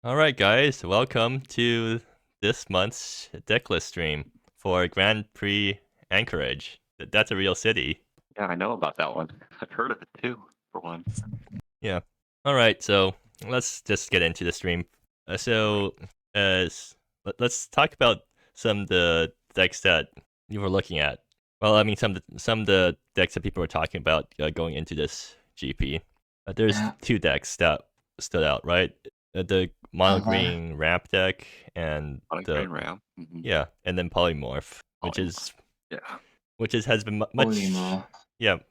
Alright guys, welcome to this month's Decklist stream for Grand Prix Anchorage. That's a real city. Yeah, I know about that one. I've heard of it too, for once. Yeah. Alright, so let's just get into the stream. Let's talk about some of the decks that you were looking at. Well, I mean, some of the decks that people were talking about going into this GP. There's Yeah. two decks that stood out, right? The mono green ramp deck and On the Green Ram. yeah, and then polymorph, which Yeah. has been much Polymorph.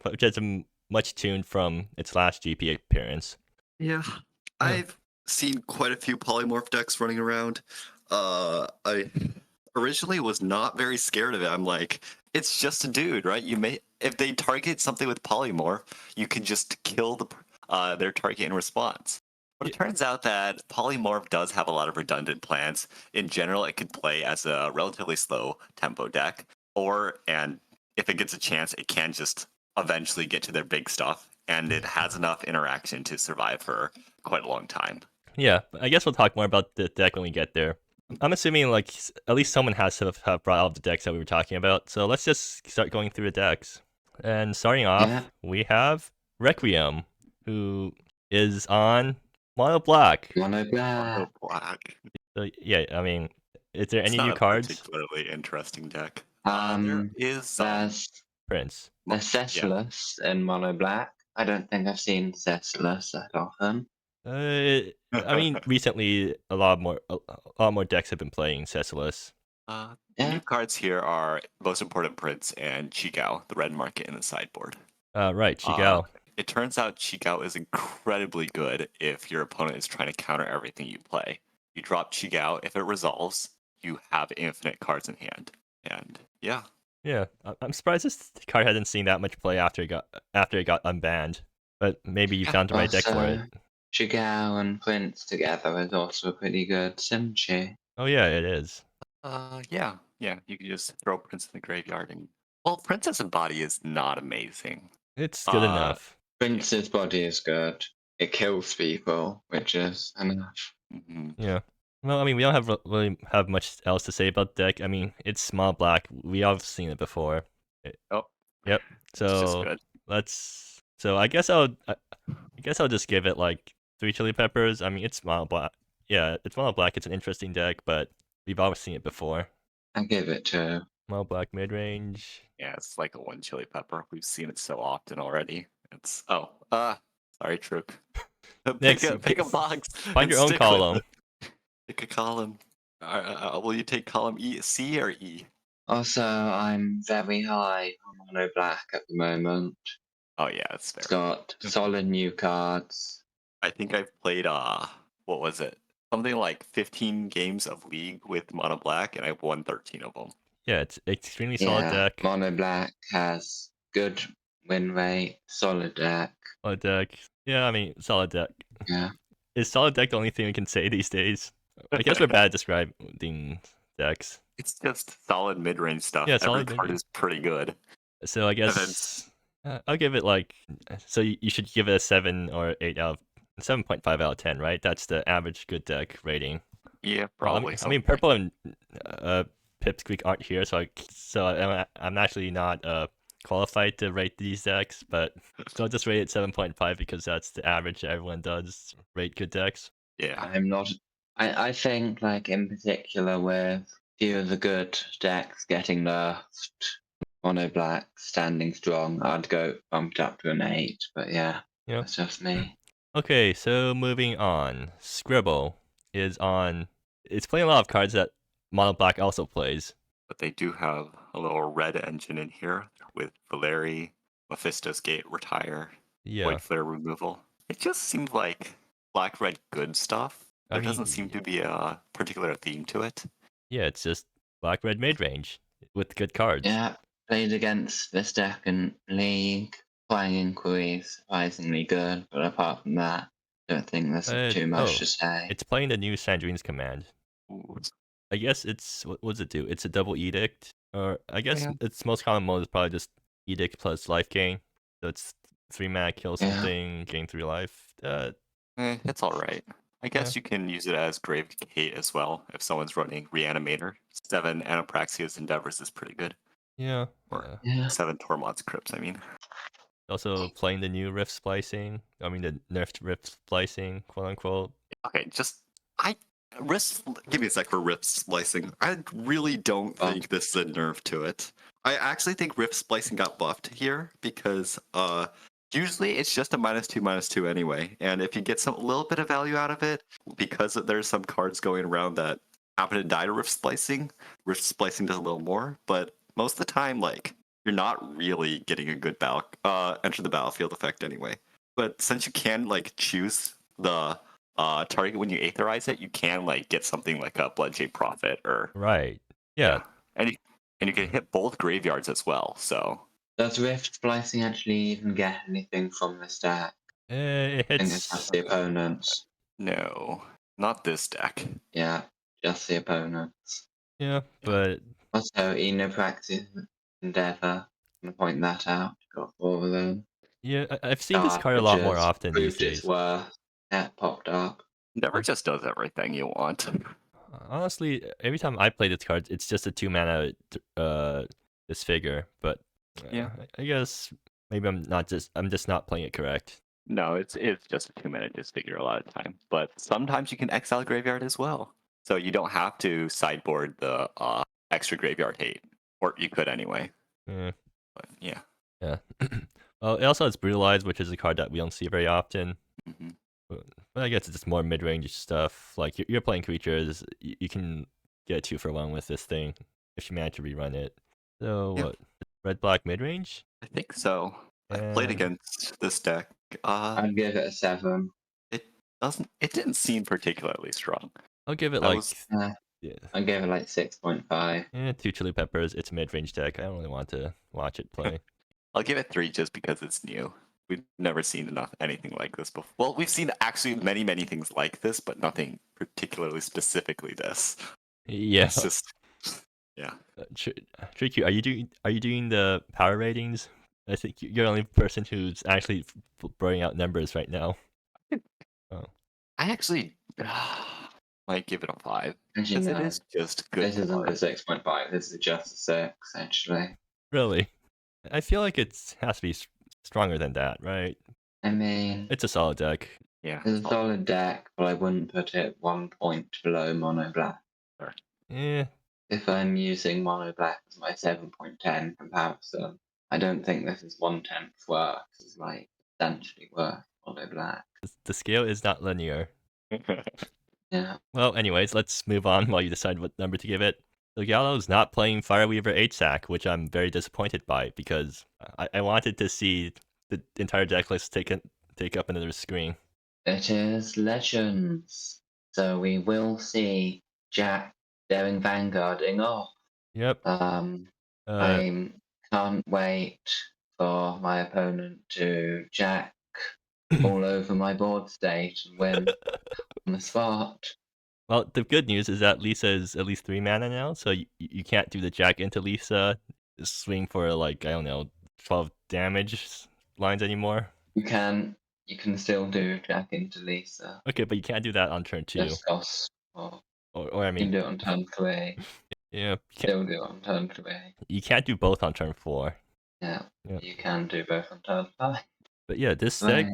which has been much tuned from its last GP appearance. Yeah, I've seen quite a few polymorph decks running around. I originally was not very scared of it. I'm like, it's just a dude, right? If they target something with polymorph, you can just kill their target in response. But it turns out that polymorph does have a lot of redundant plans. In general, it can play as a relatively slow tempo deck, and if it gets a chance, it can just eventually get to their big stuff, and it has enough interaction to survive for quite a long time. Yeah, I guess we'll talk more about the deck when we get there. I'm assuming like at least someone has to have brought out the decks that we were talking about. So let's just start going through the decks. And starting off, we have Requiem, who is on mono black. Mono black. Black. So yeah, I mean, is there any It's new not a cards? particularly interesting deck. There is some. There's Prince. Cestus in mono black. I don't think I've seen Cestus that often. I mean, recently a lot more decks have been playing Cecilus. The Yeah. new cards here are Most Important Prince and Chigao, the red market in the sideboard. Right, Chigao. It turns out Chigao is incredibly good if your opponent is trying to counter everything you play. You drop Chigao, if it resolves, you have infinite cards in hand. And yeah. Yeah, I'm surprised this card hadn't seen that much play after it got unbanned. But maybe you found the right deck for it. Chigao and Prince together is also a pretty good synergy. Oh yeah, it is. Yeah. You can just throw Prince in the graveyard and Princess's body is not amazing. It's good enough. Prince's body is good. It kills people, which is enough. Yeah. Well, I mean, we don't really have much else to say about the deck. I mean, it's small black. We all have seen it before. Yep. So So I guess I'll just give it like 3 chili peppers. I mean, it's mono black. Yeah, it's mono black. It's an interesting deck, but we've always seen it before. I give it 2. Mono black mid range. Yeah, it's like a 1 chili pepper. We've seen it so often already. Sorry, Trook. Pick a box. Find your own column. Pick a column. Will you take column C or E? Also, I'm very high on mono black at the moment. Oh yeah, that's fair. It's got solid new cards. I think I've played what was it? Something like 15 games of League with mono black, and I've won 13 of them. Yeah, it's extremely solid deck. Mono black has good win rate, solid deck. Solid deck. Yeah, I mean, solid deck. Yeah. Is solid deck the only thing we can say these days? I guess we're bad at describing decks. It's just solid mid-range stuff. Yeah, every card is pretty good. So I guess I'll give it like. So you should give it a 7 or 8 out of 7.5 out of 10, right? That's the average good deck rating. Yeah, probably. I mean, purple and Pipsqueak aren't here, so I'm actually not qualified to rate these decks, but so I'll just rate it 7.5 because that's the average everyone does rate good decks. Yeah, I'm not. I think like in particular with few of the good decks getting nerfed, mono black standing strong, I'd go bumped up to an 8. But yeah, that's just me. Okay, so moving on. Scribble is on. It's playing a lot of cards that mono black also plays. But they do have a little red engine in here with Valeri, Mephisto's Gate Retire, Void Flare removal. It just seems like black-red good stuff. There doesn't seem to be a particular theme to it. Yeah, it's just black-red mid-range with good cards. Yeah, played against this deck in League. Flying Inquiry is surprisingly good, but apart from that, I don't think there's too much to say. It's playing the new Sandrine's Command. Ooh. I guess it's what does it do? It's a double edict, or I guess its most common mode is probably just edict plus life gain. So it's 3 mana, kill something, gain 3 life. It's all right. I guess you can use it as Grave Hate as well if someone's running Reanimator. 7 Anapraxia's Endeavors is pretty good. Yeah. Or Yeah. 7 Tormod's Crypts, I mean. Also playing the new rift splicing. I mean the nerfed rift splicing, quote unquote. Okay, give me a sec for rift splicing. I really don't think this is a nerf to it. I actually think rift splicing got buffed here because usually it's just a -2/-2 anyway, and if you get a little bit of value out of it, because there's some cards going around that happen to die to rift splicing does a little more. But most of the time, like, you're not really getting a good enter the battlefield effect anyway. But since you can like choose the target when you aetherize it, you can like get something like a Bloodshade Prophet or Right. Yeah. and you can hit both graveyards as well. So does Rift Splicing actually even get anything from this deck? It I think hits. it's just the opponents. No, not this deck. Yeah, just the opponents. Yeah, but also Enopraxis Endeavor. I'm gonna point that out. Got 4 of them. yeah, I've seen this card a lot more often these Proved its days. worth. Yeah, popped up. Never just does everything you want. Honestly, every time I play this card, it's just a 2-mana disfigure. But Yeah. I guess maybe I'm just not playing it correct. No, it's just a 2-minute disfigure a lot of time. But sometimes you can exile graveyard as well. So you don't have to sideboard the extra graveyard hate. Or you could anyway. Yeah. But yeah. Yeah. Well, it also has Brutalize, which is a card that we don't see very often. Mm-hmm. But I guess it's just more mid-range stuff. Like, you're playing creatures, you can get a 2-for-1 with this thing if you manage to rerun it. So, Yeah. what? Red-black mid-range? I think so. I've played against this deck. I'd give it a 7. It didn't seem particularly strong. I'll give it yeah. I'd give it like 6.5. Yeah, 2 chili peppers. It's a mid-range deck. I don't really want to watch it play. I'll give it 3 just because it's new. We've never seen anything like this before. Well, we've seen actually many things like this, but nothing particularly specifically this. Yeah. It's just, yeah. Tricky, are you doing the power ratings? I think you're the only person who's actually throwing out numbers right now. Oh. I actually might give it a 5 because it is just good. This isn't a 6.5. This is just a 6, actually. Really? I feel like it has to be stronger than that, right? I mean, it's a solid deck. Yeah, it's a solid deck, but I wouldn't put it 1 point below mono black. Sure. Yeah. If I'm using mono black as my 7.10 comparison, I don't think this is 1/10 worth. It's like substantially worth mono black. The scale is not linear. Yeah. Well, anyways, let's move on while you decide what number to give it. So Gallo's not playing Fireweaver HSAC, which I'm very disappointed by because I wanted to see the entire deck list take up another screen. It is Legends, so we will see Jack Daring Vanguarding off. Yep. I can't wait for my opponent to Jack all over my board state and win on the spot. Well, the good news is that Lisa is at least 3 mana now, so you can't do the Jack into Lisa swing for like, I don't know, 12 damage lines anymore. You can still do Jack into Lisa. Okay, but you can't do that on turn 2. Just cost. Or I mean, you can do it on turn 3. Yeah. Still do it on turn 3. You can't do both on turn 4. Yeah. You can do both on turn 5. But yeah, this deck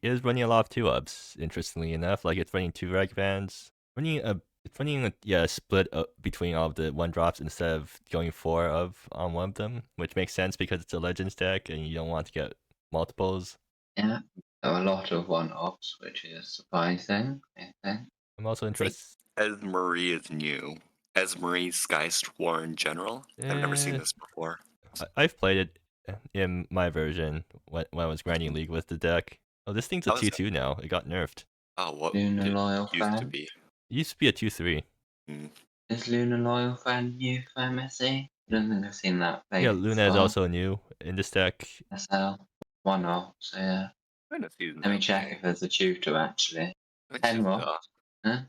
is running a lot of 2-ups, interestingly enough. Like, it's running 2 Reg Bands. It's running a split between all of the 1-drops instead of going 4 on one of them, which makes sense because it's a Legends deck and you don't want to get multiples. Yeah, there are a lot of 1-offs, which is surprising, I think. I'm also interested. Esmery is new. Esmery Skysworn in general. I've never seen this before. I've played it in my version when I was grinding League with the deck. Oh, this thing's a 2/2 now. It got nerfed. Oh, what Luna did Loyal it used Fan? to be? It used to be a 2/3. Is Luna Loyal Fan new for MSE? I don't think I've seen that. Yeah, Luna is also new in this deck. SL 1-off, so yeah. Let me check if there's a tutor actually. 10-off. Huh?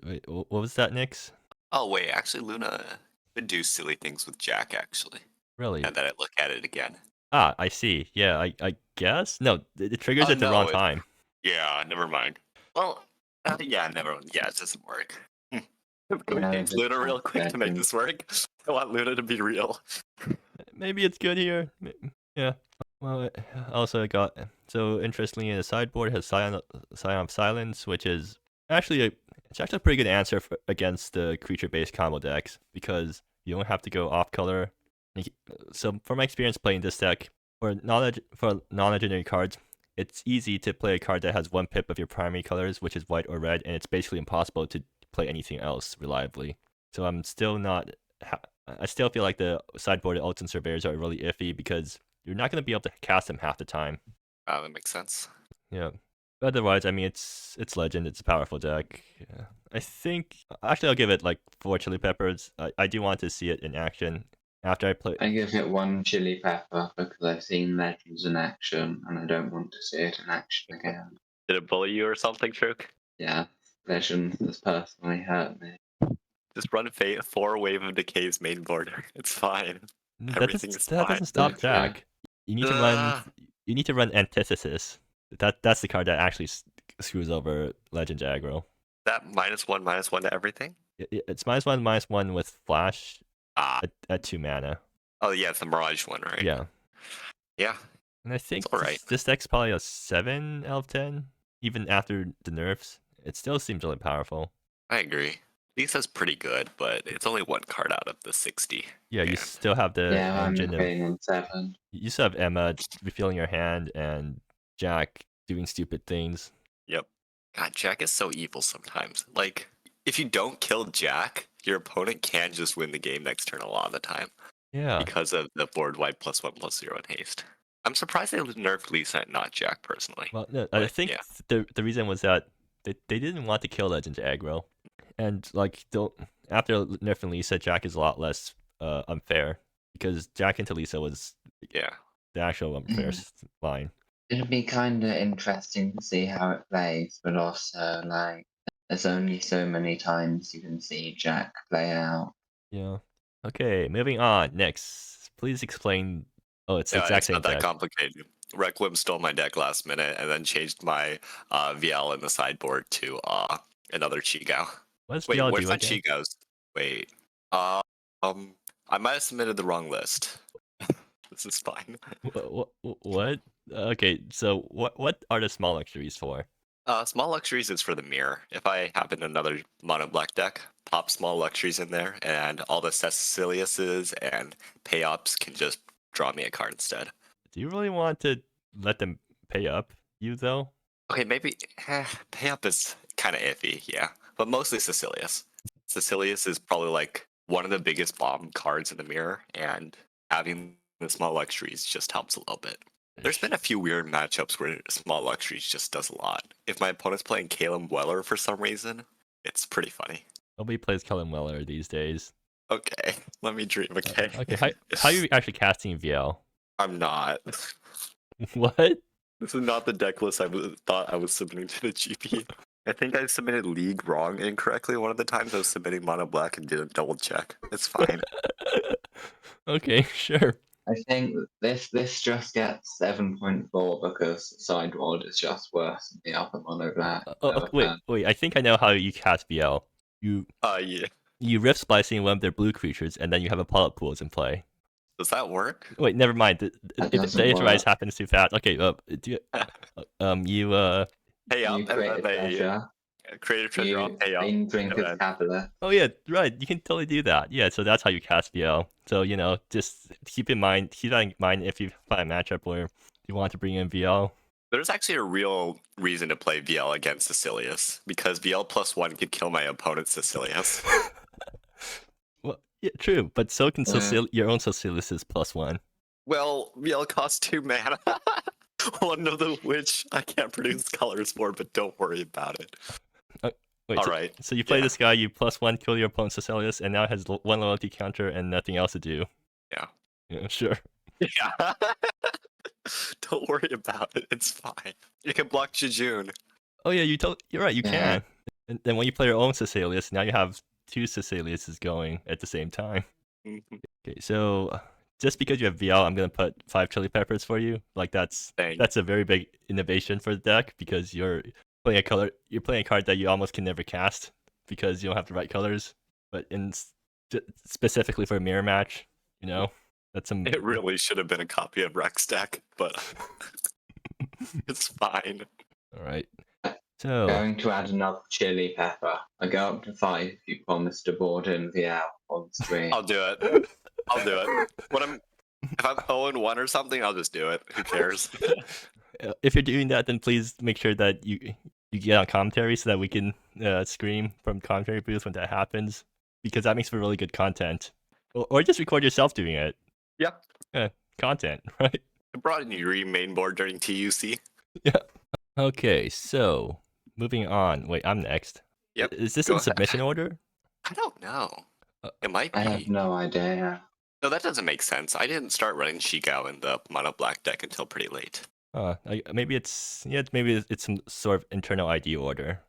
Wait, what was that, Nyx? Oh wait, actually Luna could do silly things with Jack actually. Really? Now that I look at it again. Ah, I see. Yeah, I guess? No, it triggers at the wrong time. Yeah, never mind. Well, Yeah, never. Yeah, it doesn't work. Can we Yeah, change just Luna real quick to make this work? I want Luna to be real. Maybe it's good here. Yeah. Well, also got so interestingly, the sideboard has Scion of Silence, which is actually a pretty good answer against the creature-based combo decks because you don't have to go off color. So from my experience playing this deck, for non-legendary cards, it's easy to play a card that has one pip of your primary colors, which is white or red, and it's basically impossible to play anything else reliably. So I'm still not. I still feel like the sideboard Ultimate Surveyors are really iffy because you're not going to be able to cast them half the time. That makes sense. Yeah. But otherwise, I mean, it's Legend. It's a powerful deck. Yeah. I think actually I'll give it like 4 Chili Peppers. I do want to see it in action after I play. I give it 1 Chili Pepper because I've seen Legends in action and I don't want to see it in action again. Did it bully you or something, Truk? Yeah, Legends has personally hurt me. Just run 4 Wave of Decay's main board. It's fine. That doesn't stop Jack. You need to run. You need to run Antithesis. That's the card that actually screws over Legend aggro. That -1/-1 to everything. It's -1/-1 with Flash. At 2 mana. Oh yeah, it's the Mirage one, right? Yeah. Yeah. And I think right. this deck's probably a 7 out of 10, even after the nerfs. It still seems really powerful. I agree. Lisa's pretty good, but it's only 1 card out of the 60. Yeah, you still have the engine I'm on 7. You still have Emma refilling your hand and Jack doing stupid things. Yep. God, Jack is so evil sometimes. Like, if you don't kill Jack, your opponent can just win the game next turn a lot of the time. Yeah. Because of the board wide +1/+0 in haste. I'm surprised they nerfed Lisa and not Jack personally. Well, no, I think the reason was that they didn't want to kill Legend aggro. And like after nerfing Lisa, Jack is a lot less unfair because Jack into Lisa was the actual unfair line. It'd be kind of interesting to see how it plays, but also like there's only so many times you can see Jack play out. Yeah. Okay, moving on. Next, please explain. Oh, it's the exact same not that deck. Complicated. Requiem stole my deck last minute and then changed my VL in the sideboard to another Chigao. What's Wait, VL where's do my again? Chigaos? Wait. I might have submitted the wrong list. This is fine. What? Okay, so what are the small luxuries for? Small luxuries is for the mirror. If I happen another mono black deck, pop small luxuries in there, and all the Ceciliuses and pay-ups can just draw me a card instead. Do you really want to let them pay up you though? Okay, maybe pay up is kind of iffy, yeah, but mostly Cecilius. Cecilius is probably like one of the biggest bomb cards in the mirror, and having the small luxuries just helps a little bit. There's been a few weird matchups where small luxuries just does a lot. If my opponent's playing Caleb Weller for some reason, it's pretty funny. Nobody plays Caleb Weller these days. Okay, let me dream, okay? Okay, how are you actually casting VL? I'm not. What? This is not the deck list I thought I was submitting to the GP. I think I submitted League wrong incorrectly one of the times I was submitting mono black and didn't double check. It's fine. Okay, sure. I think this just gets 7.4 because sideboard is just worse than the other mono black. Wait, I think I know how you cast VL. Yeah. You rift splicing one of their blue creatures and then you have a pull-up pools in play. Does that work? Wait, never mind. If the Aetherize happens too fast. Okay, you pay up and then they create a treasure off, pay up. Oh yeah, right. You can totally do that. Yeah, so that's how you cast VL. So just keep that in mind if you find a matchup where you want to bring in VL. There's actually a real reason to play VL against Cecilius because VL +1 could kill my opponent's Cecilius. Well, yeah, true, but so can your own Cecilius is +1. Well, VL costs 2 mana. One of which I can't produce colors for, but don't worry about it. Wait, Alright. So you play this guy, you +1 kill your opponent's Cecilius, and now it has 1 loyalty counter and nothing else to do. Yeah, sure. Yeah. Don't worry about it. It's fine. You can block Jejune. Oh yeah, you're right. You can. And then when you play your own Cecilius, now you have 2 Ceciliuses going at the same time. Okay, so just because you have VL, I'm gonna put 5 Chili Peppers for you. Like that's a very big innovation for the deck because you're playing a color. You're playing a card that you almost can never cast because you don't have the right colors. But specifically for a mirror match, you know, that's some. It really should have been a copy of Rex deck, but it's fine. All right. So going to add another chili pepper. I go up to 5 if you promise to board in VL on stream. I'll do it. I'll do it. If I'm 0-1 or something, I'll just do it. Who cares? If you're doing that, then please make sure that you get on commentary so that we can scream from commentary booth when that happens, because that makes for really good content. Or just record yourself doing it. Yep. Content, right? I brought in your main board during TUC. Yeah. Okay, so moving on. Wait, I'm next. Yep. Is this in submission order? I don't know. It might be. I have no idea. No, that doesn't make sense. I didn't start running Shigao in the mono black deck until pretty late. Maybe it's some sort of internal ID order.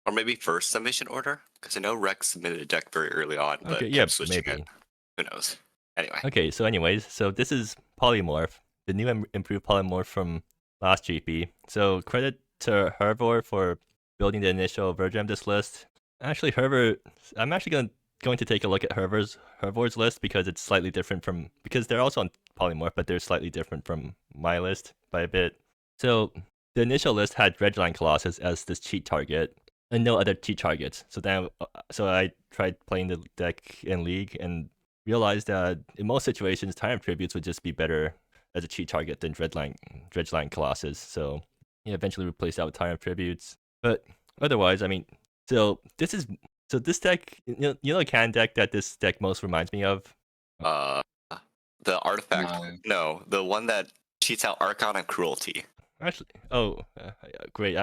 Or maybe first submission order? Because I know Rex submitted a deck very early on, but okay, yeah, switching maybe. it. Who knows? Anyway. Okay, so this is Polymorph, the new improved Polymorph from last GP. So credit to Hervor for building the initial version of this list. Actually, I'm actually going to take a look at Hervor's list because it's slightly different because they're also on Polymorph, but they're slightly different from my list by a bit. So the initial list had Redline Colossus as this cheat target and no other cheat targets. So I tried playing the deck in League and realized that in most situations, Tyrant Tributes would just be better as a cheat target than Dredgeline Colossus. So eventually replaced that with Tyrant Tributes. But otherwise, I mean, this deck, the cannon deck that this deck most reminds me of? The artifact. No, the one that cheats out Archon and Cruelty. Actually, great.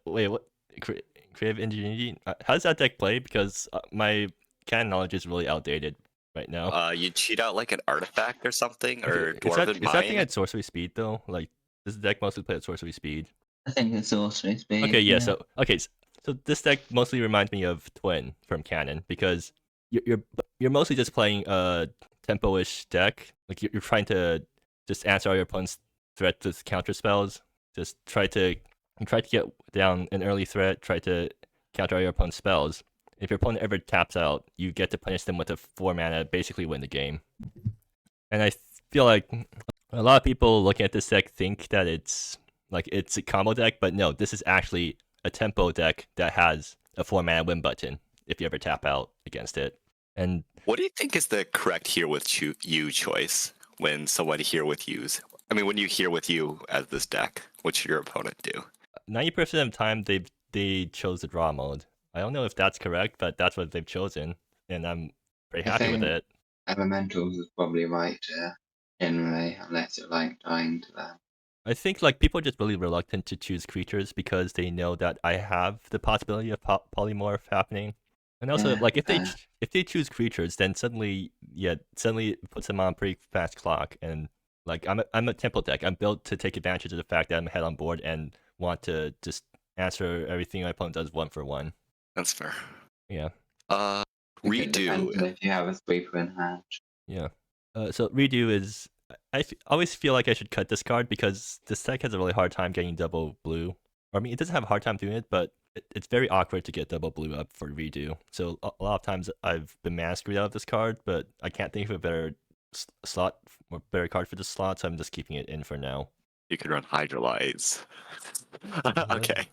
Wait, what? Creative Ingenuity? How does that deck play? Because my cannon knowledge is really outdated right now. You cheat out like an artifact or something, or Is that thing at sorcery speed though? Like, does the deck mostly play at sorcery speed? I think it's sorcery speed. Okay, yeah. So this deck mostly reminds me of Twin from Canon because you're mostly just playing a tempo-ish deck. Like you're trying to just answer all your opponent's threat with counter spells. Just try to get down an early threat. Try to counter all your opponent's spells. If your opponent ever taps out, you get to punish them with a 4 mana, basically win the game. And I feel like a lot of people looking at this deck think that it's a combo deck, but no, this is actually a tempo deck that has a 4 mana win button if you ever tap out against it. And what do you think is the correct here with you choice when someone here with yous? I mean, when you here with you as this deck, what should your opponent do? 90% of the time, they chose the draw mode. I don't know if that's correct, but that's what they've chosen, and I'm pretty happy with it. Elementals is probably right, generally, unless you're like dying to them. I think people are just really reluctant to choose creatures because they know that I have the possibility of polymorph happening, and also if they choose creatures, then suddenly it puts them on a pretty fast clock, and I'm a tempo deck. I'm built to take advantage of the fact that I'm ahead on board and want to just answer everything my opponent does 1 for 1. That's fair. Yeah. Redo. If you have a sweeper in hand. Yeah. So redo is. I always feel like I should cut this card because this deck has a really hard time getting double blue. I mean, it doesn't have a hard time doing it, but it's very awkward to get double blue up for redo. So a lot of times I've been mana screwed out of this card, but I can't think of a better slot or better card for this slot, so I'm just keeping it in for now. You could run Hydrolyze. Okay,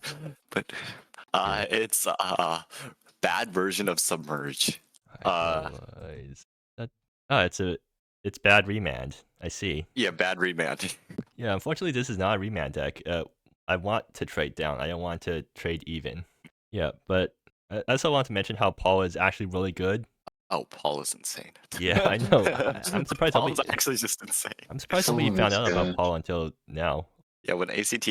but it's a bad version of Submerge. It's bad remand. I see. Yeah, bad remand. Yeah, unfortunately, this is not a remand deck. I want to trade down. I don't want to trade even. Yeah, but I also want to mention how Paul is actually really good. Oh, Paul is insane. Yeah, I know. I'm surprised. Paul's actually just insane. I'm surprised somebody found out about Paul until now. Yeah, when ACT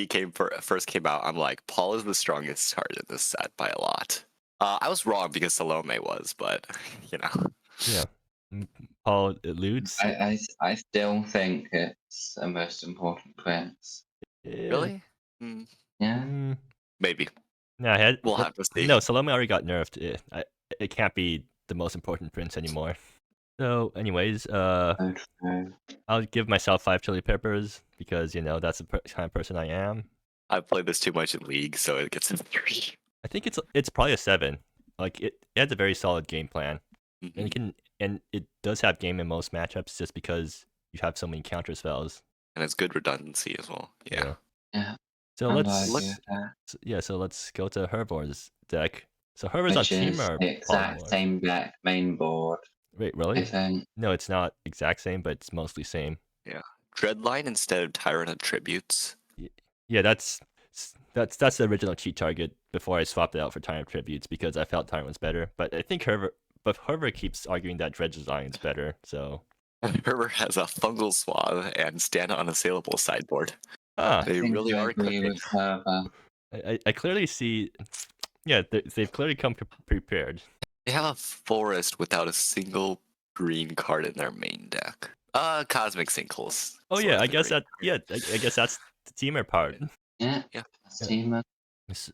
first came out, I'm like, Paul is the strongest card in this set by a lot. I was wrong because Salome was, but you know. Yeah. Paul eludes. I still think it's the most important prince. Really? Yeah. Maybe. No, we'll have to see. No, Salome already got nerfed. It can't be the most important prince anymore. So, anyways, I'll give myself 5 chili peppers because that's the kind of person I am. I've played this too much in League, so it gets a 3. I think it's probably a 7. Like it has a very solid game plan, and it does have game in most matchups just because you have so many counter spells. And it's good redundancy as well. Yeah. So let's go to Hervor's deck. So Hervor's on Teamer. The exact same deck, main board. Wait, really? I think. No, it's not exact same, but it's mostly same. Yeah. Dreadline instead of Tyrant Attributes. Yeah, that's the original cheat target before I swapped it out for Tyrant Tributes because I felt Tyrant was better. But I think Hervor keeps arguing that Dredge Design is better, so... Hervor has a Fungal Swab and Stand Unassailable sideboard. They really are cooking. I clearly see... Yeah, they've clearly come prepared. They have a Forest without a single green card in their main deck. Cosmic Sinkholes. Oh yeah, I guess that's the teamer part. Yeah. Teamer.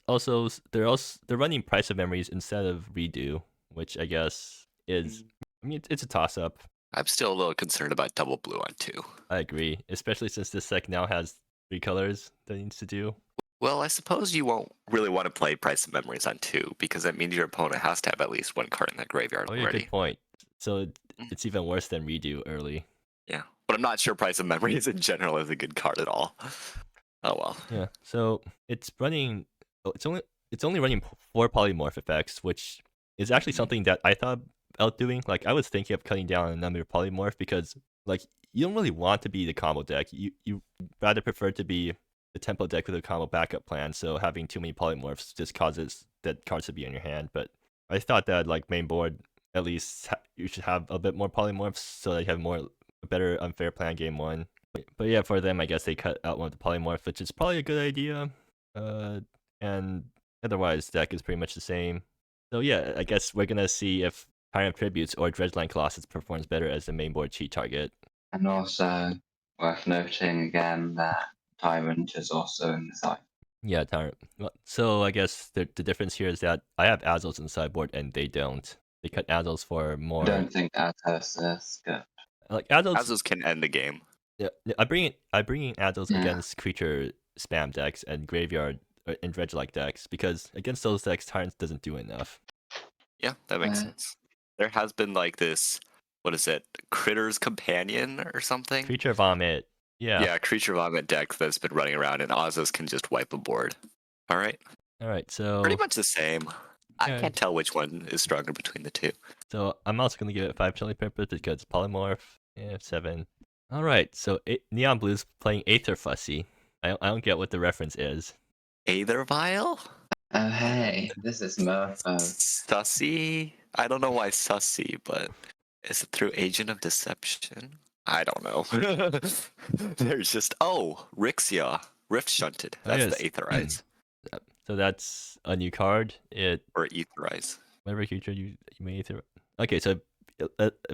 Also, they're running Price of Memories instead of Redo, which I guess is... I mean, it's a toss-up. I'm still a little concerned about double blue on 2. I agree, especially since this deck now has 3 colors that it needs to do. Well, I suppose you won't really want to play Price of Memories on 2, because that means your opponent has to have at least 1 card in the graveyard already. Yeah, good point. So it's even worse than Redo early. Yeah, but I'm not sure Price of Memories in general is a good card at all. Oh well. Yeah, so it's running... It's only running 4 polymorph effects, which is actually something that I thought about doing. Like, I was thinking of cutting down on the number of polymorph because, like, you don't really want to be the combo deck. You rather prefer to be the tempo deck with a combo backup plan, so having too many polymorphs just causes dead cards to be in your hand. But I thought that, like, main board, at least you should have a bit more polymorphs so that you have a better unfair plan game 1. But yeah, for them, I guess they cut out one of the polymorph, which is probably a good idea. And otherwise, the deck is pretty much the same. So yeah, I guess we're gonna see if Tyrant Tributes or Dredgeline Colossus performs better as the main board cheat target. And also, worth noting again that Tyrant is also in the side. Yeah, Tyrant. So I guess the difference here is that I have Azos in the sideboard and they don't. They cut Azos for more... I don't think Azos is good. Like Azos can end the game. Yeah, I bring in Azos against creature spam decks and graveyard and dredge-like decks because against those decks, Tyrant doesn't do enough. Yeah, that makes sense. There has been like this, what is it, Critter's Companion or something? Creature Vomit. Yeah. Yeah, Creature Vomit deck that's been running around and Azos can just wipe a board. All right, so... Pretty much the same. I can't tell which one is stronger between the two. So I'm also going to give it 5 chili peppers because polymorph. Yeah, 7. All right, so Neon Blue's playing Aether Fussy. I don't get what the reference is. Aether Vial? Oh hey, this is Murpho. Sussy? I don't know why Sussy, but is it through Agent of Deception? I don't know. There's just Rixia, Rift Shunted. That's the Aetherize. So that's a new card. Or Aetherize. Whatever creature you may Aether. Okay, so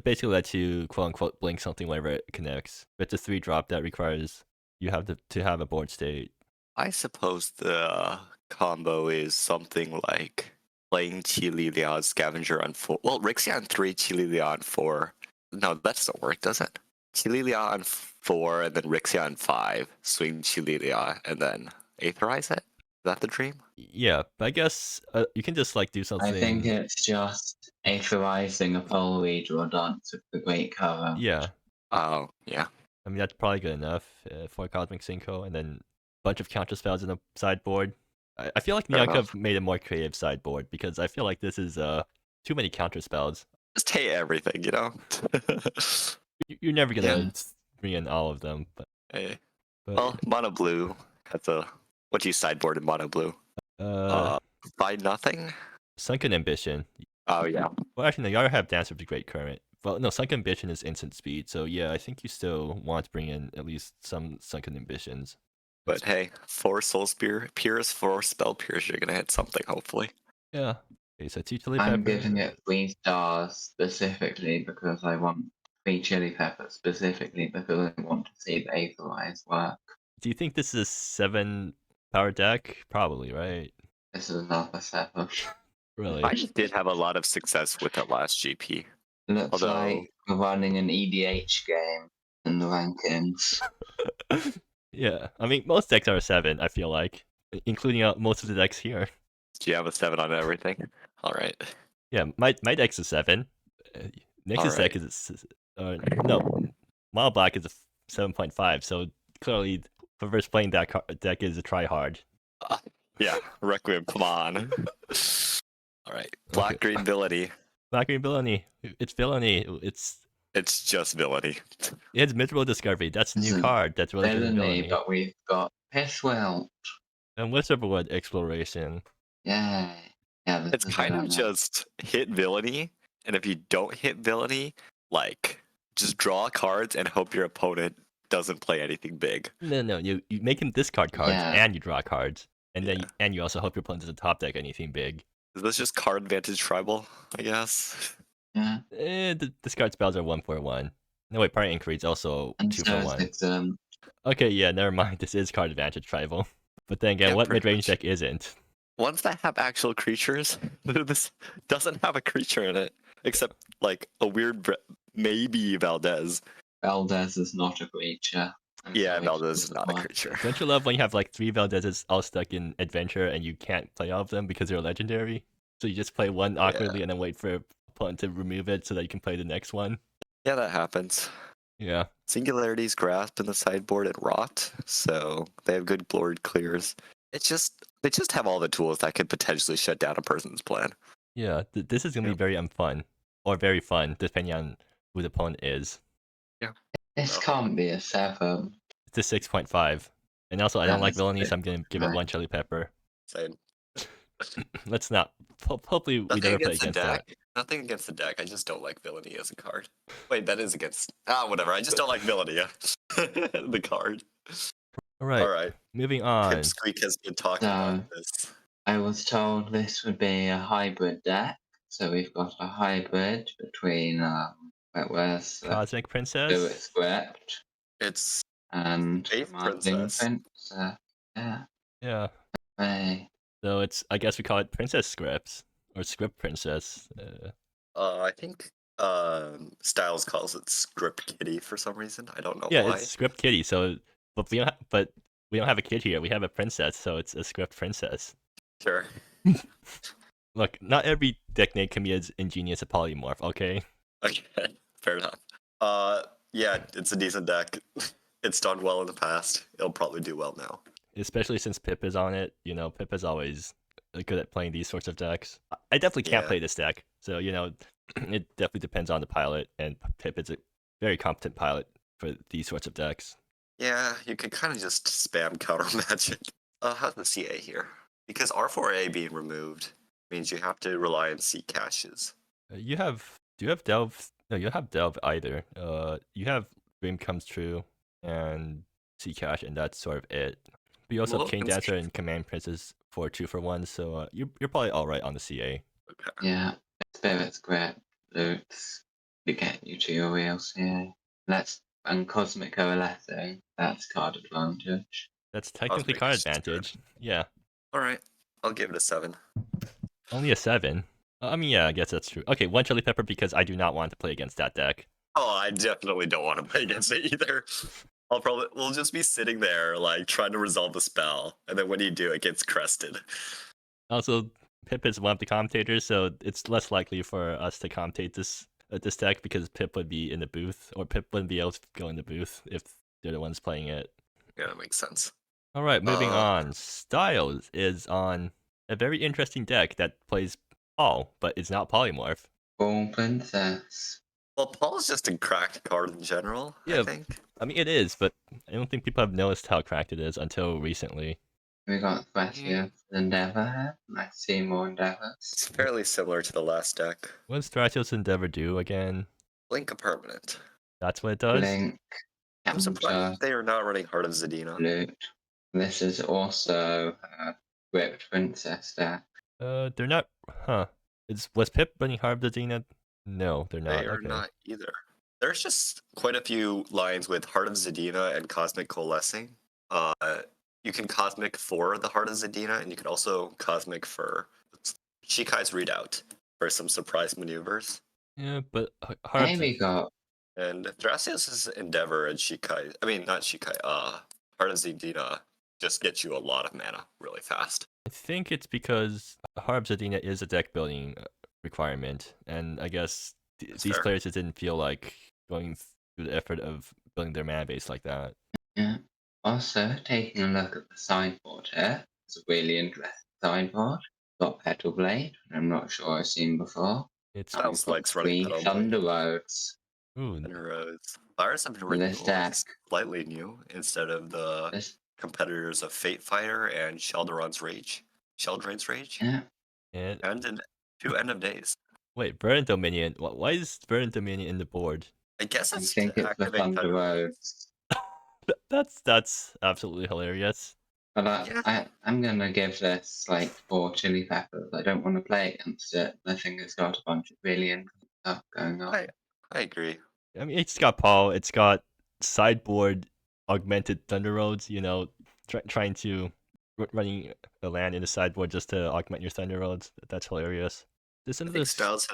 basically lets you quote unquote blink something whenever it connects. It's a 3-drop that requires you have to have a board state. I suppose the combo is something like playing Chililia Scavenger on 4. Well, Rixia on 3, Chililia on 4. No, that doesn't work, does it? Chililia on 4 and then Rixia on 5. Swing Chililia and then Aetherize it? Is that the dream? Yeah, but I guess you can just like do something. I think it's just Aetherizing a Polweed or Dance with the Great Cover. Yeah. Oh, yeah. I mean, that's probably good enough for Cosmic Sinko, and then a bunch of counter spells in the sideboard. I feel like Nyanka made a more creative sideboard because I feel like this is too many counter spells. Just hate everything, you know? You're never gonna bring in all of them, but... Hey. Well, mono blue. What do you sideboard in mono blue? By nothing? Sunken Ambition. Oh, yeah. Well, actually, no, you already have Dancer of the Great Current. Well, no, Sunken Ambition is instant speed, so yeah, I think you still want to bring in at least some Sunken Ambitions. But hey, 4 Soul Pierce, 4 Spell Pierce, you're gonna hit something, hopefully. Yeah. Okay, so 2 chili I'm giving it 3 stars specifically because I want 3 chili peppers specifically because I want to see the Aetherize work. Do you think this is a 7 power deck? Probably, right? This is another 7. Really? I just did have a lot of success with that last GP. Looks like we're running an EDH game in the rankings. Yeah, I mean, most decks are a 7, I feel like. including most of the decks here. Do you have a 7 on everything? All right. Yeah, my deck's a 7. Nix's deck is no, Mono Black is a 7.5. So clearly, whoever's playing that deck is a try hard. Yeah, Requiem, come on. All right, Black Green Villainy. Black Green Villainy. It's Villainy. It's just Villainy. It's Miserable Discovery. That's a new card. That's related to Villainy. But we've got Pisswelt. And Wizardwood Exploration. Yeah. Yeah, it's kind of just hit Villainy, and if you don't hit Villainy, like, just draw cards and hope your opponent doesn't play anything big. No, you make him discard cards and you draw cards. And then you also hope your opponent doesn't top deck anything big. Is this just card advantage tribal, I guess? Yeah. The discard spells are 1/1. No, wait, Party Inquiry is also 2/1. Okay, yeah, never mind. This is card advantage tribal. But then again, what mid-range deck isn't? Ones that have actual creatures. This doesn't have a creature in it, except like a weird maybe Valdez. Valdez is not a creature. Valdez is not a creature. Don't you love when you have like 3 Valdezes all stuck in Adventure and you can't play all of them because they're legendary? So you just play one awkwardly and then wait for opponent to remove it so that you can play the next one? Yeah, that happens. Yeah. Singularity's Grasp in the sideboard and Rot, so they have good board clears. They just have all the tools that could potentially shut down a person's plan. Yeah, this is gonna be very unfun, or very fun, depending on who the opponent is. Yeah. This can't be a 7. It's a 6.5. And also, I don't like Villainy, so I'm gonna give it 1 Chili Pepper. Same. Let's not. Hopefully, we never play against that. Nothing against the deck. I just don't like Villainy as a card. Wait, that is against. Whatever. I just don't like Villainy. The card. All right. Moving on. Pipsqueak has been talking about this. I was told this would be a hybrid deck. So we've got a hybrid between where's Cosmic Princess? Do It Script. It's and Faith Princess. Yeah. Hey. So it's, I guess we call it Princess Scripts or Script Princess. I think Styles calls it Script Kitty for some reason. I don't know why. Yeah, it's Script Kitty. So, but we don't have a kid here. We have a princess, so it's a Script Princess. Sure. Look, not every deck name can be as ingenious a polymorph. Okay. Okay. Fair enough. Yeah, it's a decent deck. It's done well in the past. It'll probably do well now. Especially since Pip is on it. You know, Pip is always good at playing these sorts of decks. I definitely can't play this deck. So, you know, it definitely depends on the pilot. And Pip is a very competent pilot for these sorts of decks. Yeah, you could kind of just spam counter magic. How's the CA here? Because R4A being removed means you have to rely on C caches. Do you have Delve? No, you don't have Delve either. You have Dream Comes True and C cache, and that's sort of it. But you also have Chain Dancer and Command Princess for 2-for-1, so you're probably all right on the CA. Okay. Yeah, Spirit's great. Loops to get you to your real CA. And Cosmic Coalescing, that's card advantage. That's technically card advantage. Yeah. All right, I'll give it a 7. Only a 7? I mean, yeah, I guess that's true. Okay, 1 Chili Pepper because I do not want to play against that deck. Oh, I definitely don't want to play against it either. We'll just be sitting there, like, trying to resolve the spell, and then when you do, it gets crested. Also, Pip is one of the commentators, so it's less likely for us to commentate this deck because Pip would be in the booth, or Pip wouldn't be able to go in the booth if they're the ones playing it. Yeah, that makes sense. All right, moving on. Styles is on a very interesting deck that plays Paul, but it's not polymorph. Paul Princess. Well, Paul's just a cracked card in general, yeah, I think. I mean, it is, but I don't think people have noticed how cracked it is until recently. We got Thrasios Endeavor here. I see more Endeavors. It's fairly similar to the last deck. What does Thrasios Endeavor do again? Blink a permanent. That's what it does? Blink. I'm surprised they are not running Heart of Zadina. Loot. This is also a Ripped Princess deck. They're not. Huh. Was Pip running Heart of Zadina? No, they're not. They are not either. There's just quite a few lines with Heart of Zadina and Cosmic Coalescing. You can Cosmic for the Heart of Zadina, and you can also Cosmic for Shikai's Readout for some surprise maneuvers. Yeah, but and Thrasios' Endeavor and Shikai. I mean, not Shikai. Heart of Zadina just get you a lot of mana really fast. I think it's because Heart of Zardina is a deck building requirement, and I guess these players just didn't feel like going through the effort of building their mana base like that. Yeah. Also, taking a look at the sideboard here, it's a really interesting sideboard. Got Petal Blade, I'm not sure I've seen before. It's Styles likes running 3 Petal Thunder Blade. Roads. Ooh. Thunder Roads. Virus have been This deck. slightly new instead of the competitors of Fate Fighter and Sheldrain's Rage. Yeah. And 2 End of Days. Wait, Verdant Dominion. Why is Verdant Dominion in the board? I guess I it's think to it's the activate Thunder Roads. That's absolutely hilarious. But I'm gonna give this like 4 chili peppers. I don't want to play against it. I think it's got a bunch of really interesting stuff going on. I agree. I mean, it's got Paul. It's got sideboard augmented Thunder Roads. You know, trying to running a land in the sideboard just to augment your Thunder Roads. That's hilarious. I think Styles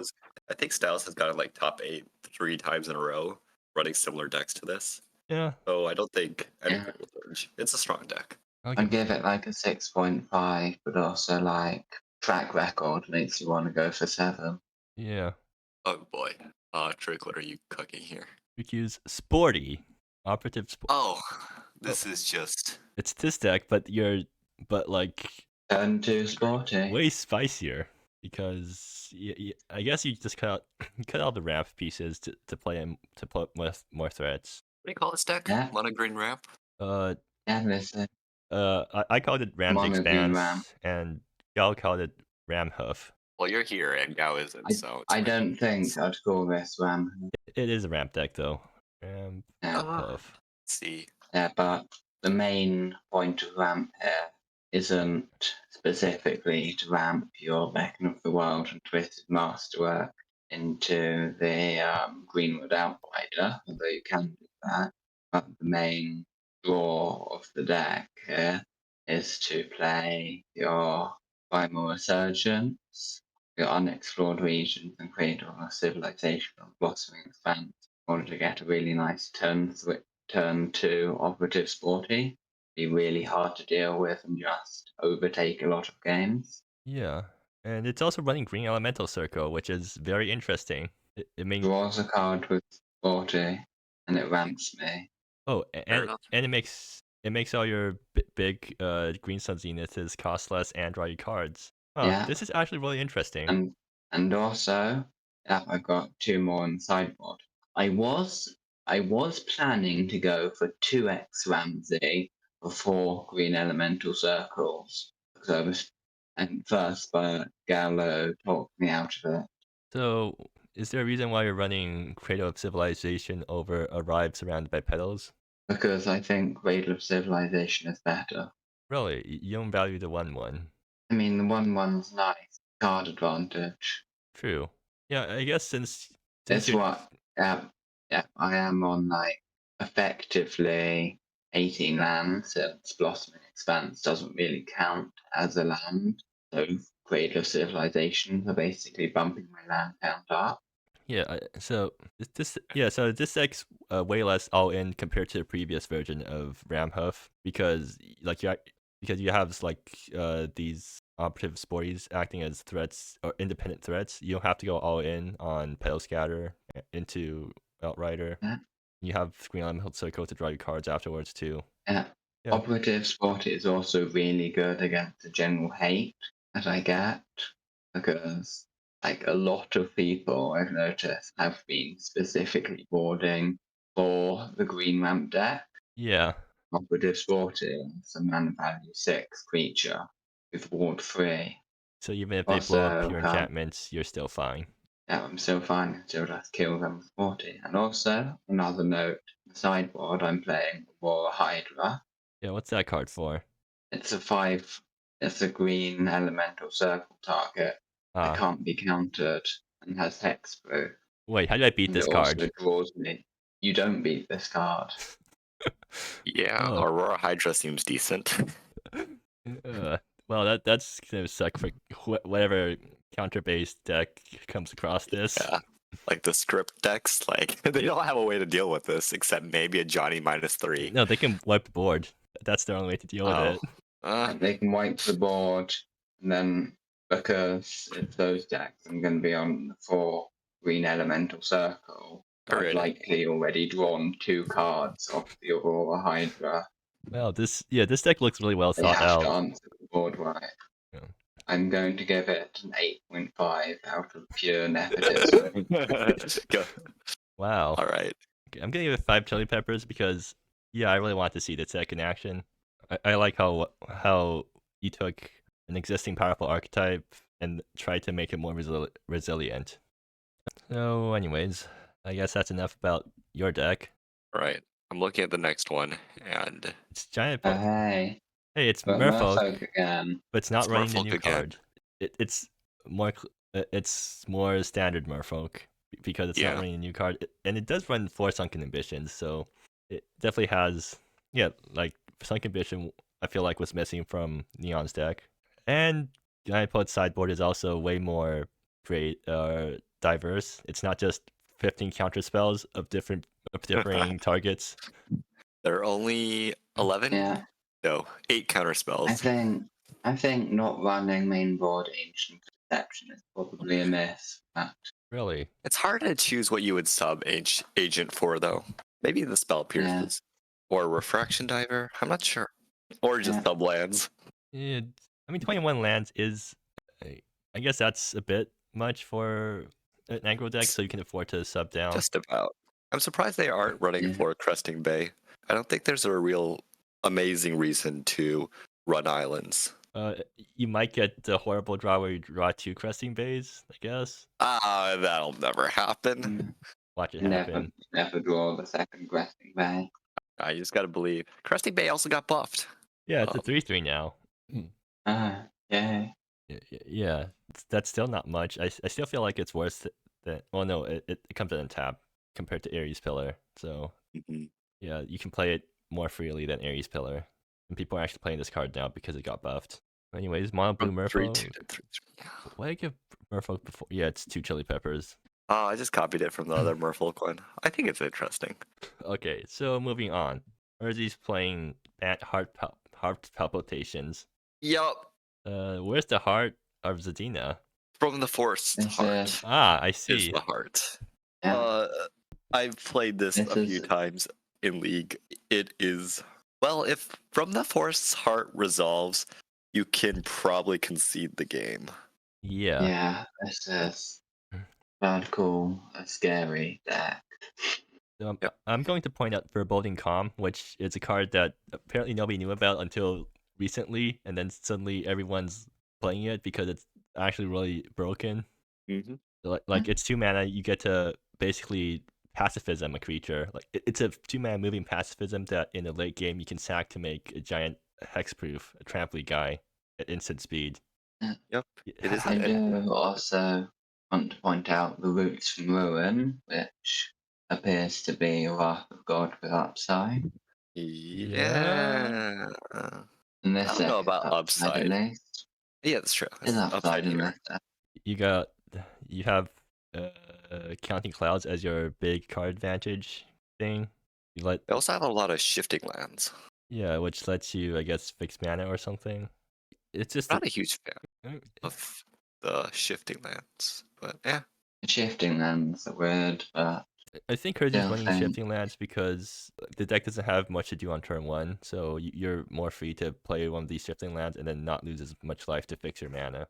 has gotten like top 8 3 times in a row, running similar decks to this. Yeah. So I don't think anything will change. It's a strong deck. I'd give it like a 6.5, but also like track record makes you want to go for 7. Yeah. Oh boy. Trick, what are you cooking here? We use Sporty. Operative Sporty. Oh, this is just... It's this deck, but like... Turn 2 Sporty. Way spicier. Because I guess you just cut out the ramp pieces to play with more threats. What do you call this deck? Yeah. Mono green ramp? Yeah, listen. I called it Ram's Expanse, and Gal called it Ram Hoof. Well, you're here, and Gao isn't, so... I don't think I'd call this Ram Hoof. It is a ramp deck, though. Ram Hoof. Let's see. Yeah, but the main point of ramp here isn't specifically to ramp your Beacon of the World and Twisted Masterwork into the Greenwood Outrider, although you can do that. But the main draw of the deck here is to play your Primal Resurgence, your Unexplored Regions, and Cradle of Civilization or Blossoming Expanse in order to get a really nice turn 2 Operative Sporty. Be really hard to deal with and just overtake a lot of games. Yeah, and it's also running Green Elemental Circle, which is very interesting. It means draws a card with Sporty, and it ramps me. Oh, and it makes all your big Green Sun Zeniths cost less and draw you cards. Oh, yeah. This is actually really interesting. And also, I've got 2 more on the sideboard. I was planning to go for 2x Ramsey for 4 Green Elemental Circles. And first, but Gallo talked me out of it. So, is there a reason why you're running Cradle of Civilization over Arrive surrounded by petals? Because I think Cradle of Civilization is better. Really? You don't value the 1/1? I mean, the 1/1's nice. Card advantage. True. Yeah, I guess since That's what... Yeah, I am on, like, effectively 18 lands, since Blossoming Expanse doesn't really count as a land. So Cradle of Civilization are basically bumping my land count up. Yeah, so this deck's way less all in compared to the previous version of Ram Hoof because you have like these operative sporties acting as threats or independent threats. You don't have to go all in on Petal Scatter into Outrider. Yeah. You have Green Elemental Circle to draw your cards afterwards too. Yeah. Operative Sport is also really good against the general hate that I get because like a lot of people I've noticed have been specifically boarding for the green ramp deck. Yeah. Operative Sport is a mana value 6 creature with ward 3. So even if they blow up your enchantments, you're still fine. Yeah, I'm still fine until I kill them with 40. And also, another note, the sideboard I'm playing War Hydra. Yeah, what's that card for? It's a 5. It's a green elemental circle target. It can't be countered and has hexproof. Wait, how did I beat this card? It also draws me. You don't beat this card. Yeah, Aurora Hydra seems decent. Well, that's gonna suck for whatever counter-based deck comes across this. Yeah, like the script decks, like they don't have a way to deal with this except maybe a Johnny -3. No, they can wipe the board. that's their only way to deal with it. They can wipe the board, and then because it's those decks, I'm going to be on the 4 green elemental circle. I've likely already drawn 2 cards off the Aurora Hydra. Well, this deck looks really well They thought have out. to answer the board right. Yeah. I'm going to give it an 8.5 out of pure nepotism. Go. Wow. All right. Okay, I'm gonna give it 5 chili peppers because I really want to see the deck in action. I like how you took an existing powerful archetype and tried to make it more resilient. So, anyways, I guess that's enough about your deck. All right. I'm looking at the next one, and It's giant. Hey, it's but Merfolk again. but it's not It's running the Merfolk new again. card. It's more standard Merfolk because it's not running a new card, and it does run 4 Sunken Ambitions, so it definitely has like Sunken Ambition. I feel like was missing from Neon's deck, and Giant Poet's sideboard is also way more diverse. It's not just 15 counter spells of differing targets. There are only 11. Yeah. No, 8 counter spells. I think not running main board Ancient Perception is probably a miss. Really? It's hard to choose what you would sub agent for, though. Maybe the Spell Pierces. Or Refraction Diver. I'm not sure. Or just sub lands. Yeah, I mean, 21 lands is, I guess that's a bit much for an aggro deck, so you can afford to sub down. Just about. I'm surprised they aren't running for Cresting Bay. I don't think there's a real amazing reason to run islands. You might get the horrible draw where you draw 2 Cresting Bays, I guess. That'll never happen. Watch it happen. Never draw the second Cresting Bay. You just gotta believe. Cresting Bay also got buffed. Yeah, it's a 3/3 now. Yeah, that's still not much. I still feel like it's worse than. Well, no, it comes in tap compared to Ares Pillar. So yeah, you can play it more freely than Ares Pillar, and people are actually playing this card now because it got buffed. Anyways, mono blue Merfolk. Why did I give Merfolk before? Yeah, it's 2 chili peppers. Oh, I just copied it from the other Merfolk one. I think it's interesting. Okay, so moving on. Urzi's playing heart palpitations. Yup. Where's the heart of Zadina? From the Forest Heart. I see. Is the heart. I've played this a few times in League. It is, well, if From the Forest's Heart resolves, you can probably concede the game. Yeah. Yeah, this is bad, cool, a scary deck. So I'm going to point out Foreboding Calm, which is a card that apparently nobody knew about until recently, and then suddenly everyone's playing it because it's actually really broken. Like it's 2 mana, you get to basically pacifism a creature. Like it's a 2 mana moving pacifism that in the late game you can sack to make a giant hexproof, a trampoline guy at instant speed. Yep. It is. I do also want to point out the Roots from Ruin, which appears to be Wrath of God with upside. Yeah. And this I don't know about upside. At least. Yeah, that's true. It's upside in this deck. You have Counting Clouds as your big card advantage thing. They also have a lot of shifting lands. Yeah, which lets you, I guess, fix mana or something. It's just not a huge fan of the shifting lands, but yeah. The shifting lands are weird, but I think Urzi's running shifting lands because the deck doesn't have much to do on turn 1, so you're more free to play one of these shifting lands and then not lose as much life to fix your mana.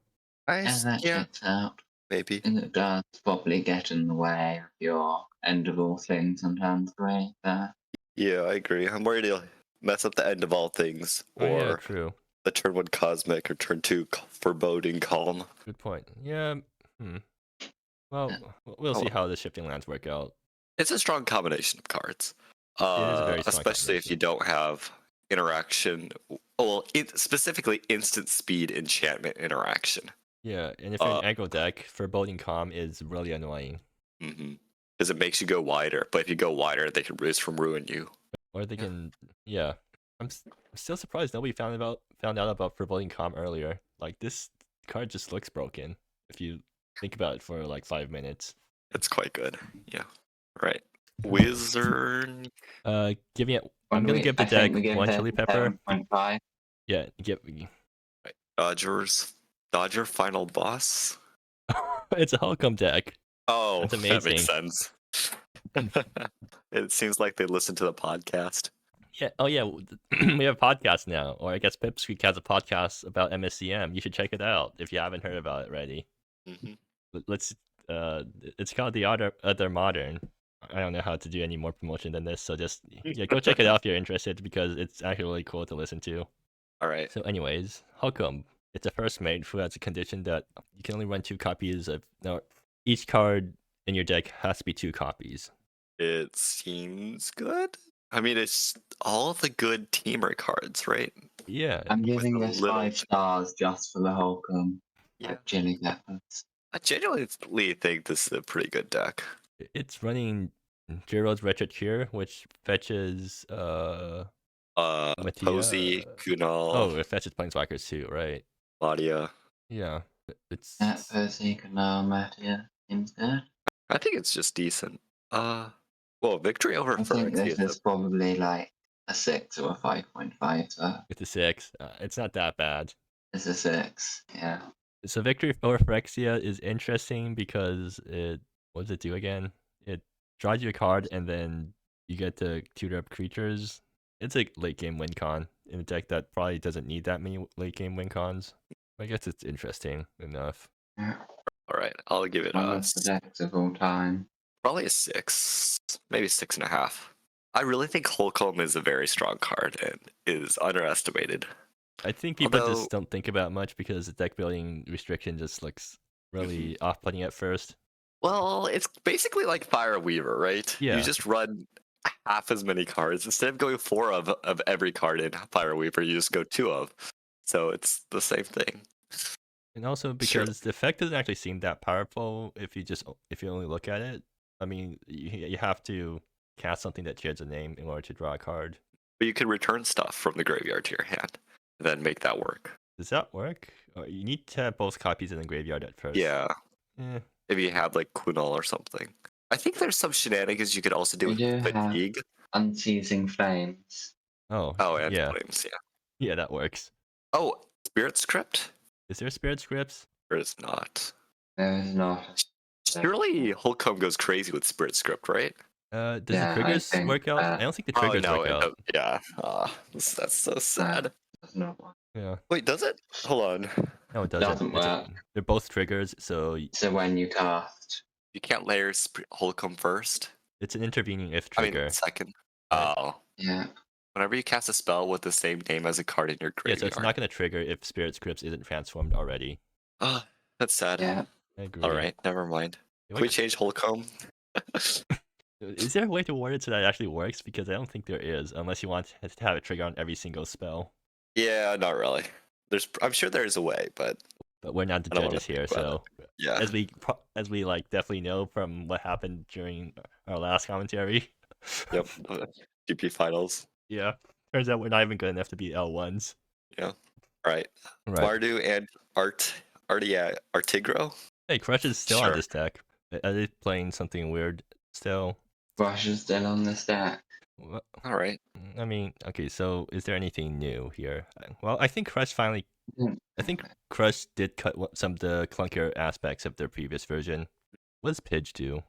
Checks out. Maybe. And it does probably get in the way of your end of all things on turn 3 there. Yeah, I agree. I'm worried he'll mess up the end of all things, or true. The turn 1 Cosmic or turn 2 Foreboding Calm. Good point. Yeah. Well, we'll see how the shifting lands work out. It's a strong combination of cards. It is a very strong especially if you don't have interaction. Well, specifically instant speed enchantment interaction. Yeah, and if you're an aggro deck, Foreboding Calm is really annoying. Because it makes you go wider, but if you go wider, they can Roost from Ruin you. Or they can, I'm still surprised nobody found out about Foreboding Calm earlier. Like, this card just looks broken if you think about it for like 5 minutes. It's quite good. Yeah. Right. Wizard. Giving it I'm gonna give the deck we give one it chili pepper. 7.5. Yeah, Dodger final boss. it's a Holcomb deck. Oh, That's that makes amazing. sense. It seems like they listen to the podcast. Yeah. Oh yeah. We have a podcast now, or I guess Pipsqueak has a podcast about MSEM. You should check it out if you haven't heard about it already. Let's. It's called the other modern. I don't know how to do any more promotion than this, so just go check it out if you're interested because it's actually really cool to listen to. All right. So, anyways, Holcomb. It's a first mate who has a condition that you can only run 2 copies of. No, each card in your deck has to be 2 copies. It seems good. I mean, it's all of the good teamer cards, right? Yeah. I'm giving a this little 5 stars just for the Holcomb. Yeah. Chili peppers. I genuinely think this is a pretty good deck. It's running Jiro's Retro Cure, which fetches Posey, Kunal. Oh, it fetches Planeswalkers too, right? Claudia. Yeah. It's Posey, Canal, Mattia, seems good. I think it's just decent. Well, victory over I think Phyrexia. this is probably like a 6 or a 5.5, so it's a 6. It's not that bad. it's a 6, yeah. So Victory over Phyrexia is interesting because what does it do again? It draws you a card and then you get to tutor up creatures. It's a late game win con in a deck that probably doesn't need that many late game win cons. I guess it's interesting enough. Yeah. All right, I'll give it One of the decks of all time. probably a 6, maybe 6.5. I really think Holcomb is a very strong card and is underestimated. I think people just don't think about it much because the deck building restriction just looks really off-putting at first. Well, it's basically like Fire Weaver, right? Yeah. You just run half as many cards. Instead of going 4 of every card in Fire Weaver, you just go 2 of. So it's the same thing. And also because the effect doesn't actually seem that powerful if you only look at it. I mean, you have to cast something that shares a name in order to draw a card. But you can return stuff from the graveyard to your hand, and then make that work. Does that work? Or you need to have both copies in the graveyard at first. Yeah. Eh. If you have like Kunal or something. I think there's some shenanigans you could also do with Fatigue. Unceasing Flames. Oh, and yeah. Flames, yeah. Yeah, that works. Oh, Spirit Script? Is there Spirit Scripts? There is not. There is not. Surely Holcomb goes crazy with Spirit Script, right? Does the triggers work out? I don't think the triggers work out. Yeah. That's so sad. Yeah. Wait, does it? Hold on. No, it doesn't. work. They're both triggers, so when you cast. You can't layer Holcomb first? It's an intervening if trigger. I mean, second. Right. Oh. Yeah. Whenever you cast a spell with the same name as a card in your graveyard. Yeah, so it's not going to trigger if Spirit Scripts isn't transformed already. Oh, that's sad. Yeah. I agree. Alright, never mind. Can we change Holcomb? Is there a way to word it so that it actually works? Because I don't think there is, unless you want to have it trigger on every single spell. Yeah, not really. I'm sure there is a way, but we're not the judges here, so yeah. As we like definitely know from what happened during our last commentary. Yep. GP finals. Yeah. Turns out we're not even good enough to beat L1s. Yeah. Right. Mardu and Artigro. Hey, Crush is still on this deck. Are they playing something weird still? Crush is still on this deck. All right. I mean, okay, so is there anything new here? Well, I think Crush finally... I think Crush did cut some of the clunkier aspects of their previous version. What does Pidge do?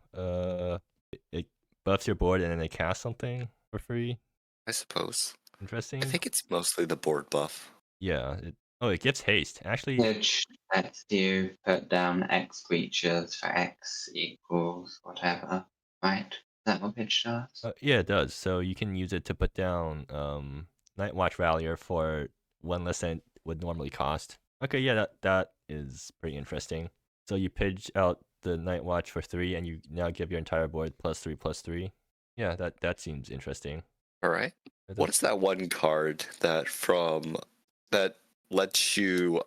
It buffs your board and then they cast something for free? I suppose. Interesting. I think it's mostly the board buff. Yeah. It gives haste. Actually... Pidge lets you put down X creatures for X equals whatever, right? Is that what Pidge does? Yeah, it does. So you can use it to put down Night Watch Rallier for 1 less than it would normally cost. Okay, yeah, that is pretty interesting. So you Pidge out the Night Watch for 3, and you now give your entire board +3/+3. Yeah, that seems interesting. All right. What is that one card that lets you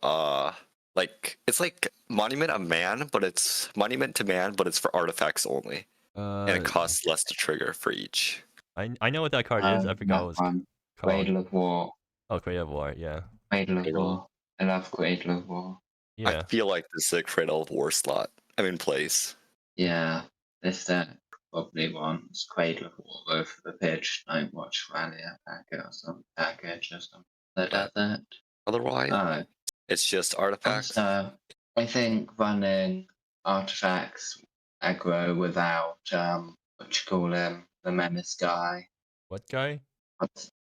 it's like Monument of Man, but it's Monument to Man, but it's for artifacts only. And it costs less to trigger for each. I know what that card is. I forgot what it was called. Cradle of War. Oh, Cradle of War, yeah. Cradle of War. I love Cradle of War. Yeah. I feel like this is a Cradle of War slot. I mean, place. Yeah, this deck. probably wants Cradle of Water for the pitch, Night Watch Rallier packet or some package or something that does it. Otherwise, Oh, it's just artifacts. also, I think running artifacts aggro without what you call him, the menace guy. What guy?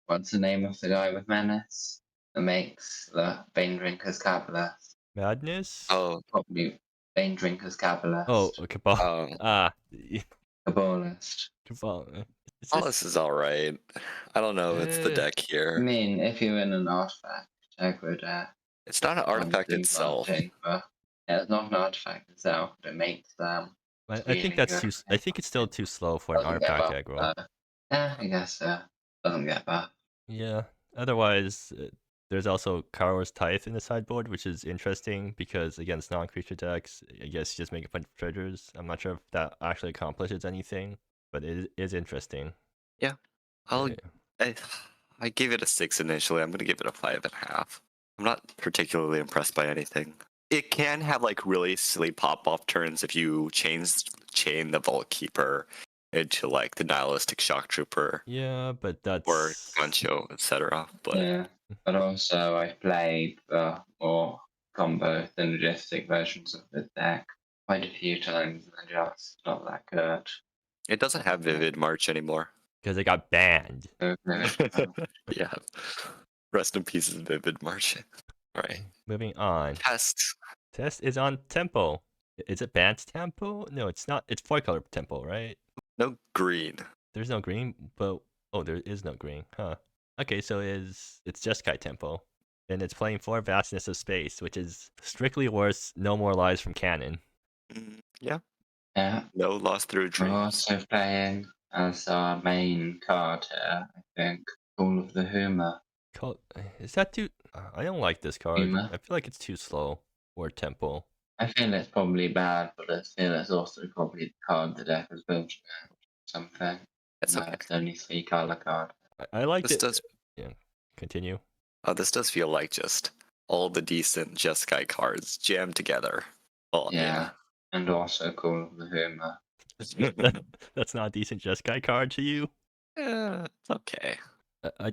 What's the name of the guy with menace that makes the Bane Drinker's Cabalist? Madness? Oh, Probably Bane Drinker's Cabalist. Oh, Cabal. oh, Cabalist. Cabal. It's all just, this is all right. I don't know. It's the deck I here. mean, if you're in an artifact aggro deck, It's not an artifact do itself. something, but yeah, it's not an artifact itself, but it makes them. I think that's too. I think it's still too slow for an Doesn't get artifact buffed, aggro. yeah, I guess so. Doesn't get buffed. Yeah. Otherwise, there's also Karo's Tithe in the sideboard, which is interesting because against non-creature decks, I guess you just make a bunch of treasures. I'm not sure if that actually accomplishes anything, but it is interesting. Yeah, I gave it a 6 initially. I'm gonna give it a 5.5. I'm not particularly impressed by anything. It can have like really silly pop-off turns if you chain the Vault Keeper into like the Nihilistic Shock Trooper. Yeah, but that's or Gancho, etc. But yeah, but also I played the more combo synergistic versions of the deck quite a few times, and they're just not that good. it doesn't have Vivid March anymore. because it got banned. Yeah. Rest in peace, Vivid March. Right. Moving on. Test. Test is on Tempo. Is it banned Tempo? No, it's not. It's 4-color Tempo, right? No green. There's no green, but oh, there is no green, huh? Okay, so it's just Kai Tempo, and it's playing for Vastness of Space, which is strictly worse. No More Lies from Canon. Yeah. Yeah. No Loss Through Dreams. We're also playing as our main card here, I think, Call of the Humor. Is that too? I don't like this card. Humor. I feel like it's too slow for Tempo. I feel it's probably bad, but I feel it's also probably the card the deck was built around. Something. That's okay. It's only 3-color card. I like this it. Does, yeah. Continue. This does feel like just all the decent Jeskai cards jammed together. Oh, Yeah. And also Call of the Humor. That's not a decent Jeskai card to you? Yeah, it's okay.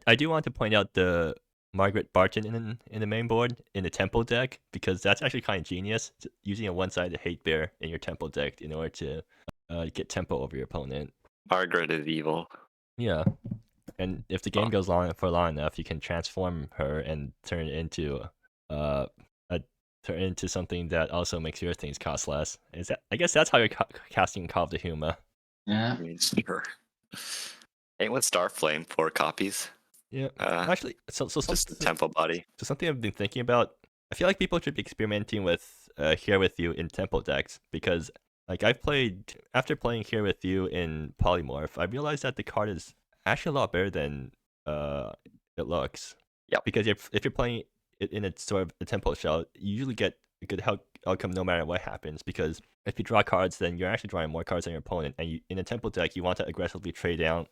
I do want to point out the Margaret Barton in the main board in the Tempo deck, because that's actually kind of genius, using a one-sided hate bear in your Tempo deck in order to get Tempo over your opponent. Margaret is evil. Yeah, and if the game goes long enough, you can transform her and turn it into something that also makes your things cost less. I guess that's how you're casting Call of the Humor. Yeah. I mean, sure. Anyone Starflame 4 copies? Yeah. Actually, so just the Tempo body. So something I've been thinking about. I feel like people should be experimenting with Here With You in Tempo decks, because like after playing Here With You in Polymorph, I realized that the card is actually a lot better than it looks. Yeah. Because if you're playing it in a sort of a Tempo shell, you usually get a good outcome no matter what happens, because if you draw cards, then you're actually drawing more cards than your opponent, and in a Tempo deck, you want to aggressively trade down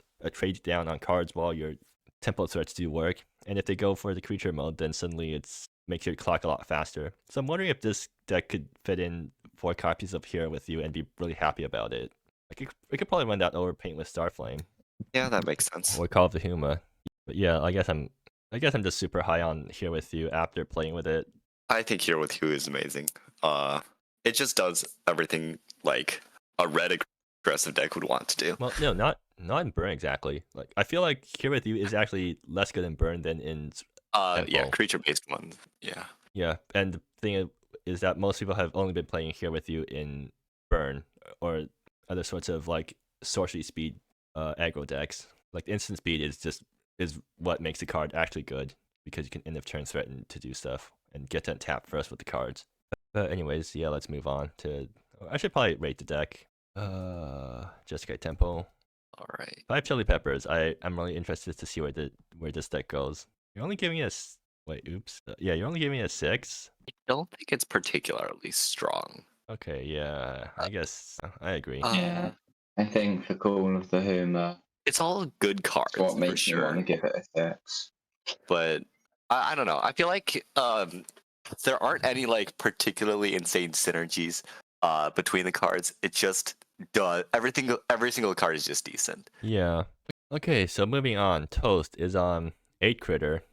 on cards while your Tempo threats do work. And if they go for the creature mode, then suddenly it makes your clock a lot faster. So I'm wondering if this deck could fit in 4 copies of Here With You and be really happy about it. I could probably run that over Paintless Starflame. Yeah, that makes sense. Or Call of the Humor. But yeah, I guess I'm just super high on Here With You after playing with it. I think Here With You is amazing. It just does everything like a red aggressive deck would want to do. Well, no, not in Burn exactly. Like I feel like Here With You is actually less good in Burn than in Tempo. Yeah, creature based ones. Yeah. Yeah, and the thing is that most people have only been playing Here With You in Burn or other sorts of like sorcery speed aggro decks. Like instant speed is what makes the card actually good, because you can end of turn threaten to do stuff and get to tap first with the cards. But anyways, yeah, let's move on to. I should probably rate the deck. Jeskai Tempo. All right. 5 Chili Peppers. I'm really interested to see where this deck goes. You're only giving us yeah, you're only giving us 6. I don't think it's particularly strong. Okay, yeah, I guess I agree. Yeah, I think for Call of the Humor, it's all good cards. What makes for me sure. want to give it a 6? But I don't know. I feel like there aren't any like particularly insane synergies between the cards. It just does everything. Every single card is just decent. Yeah. Okay, so moving on. Toast is on 8 critter.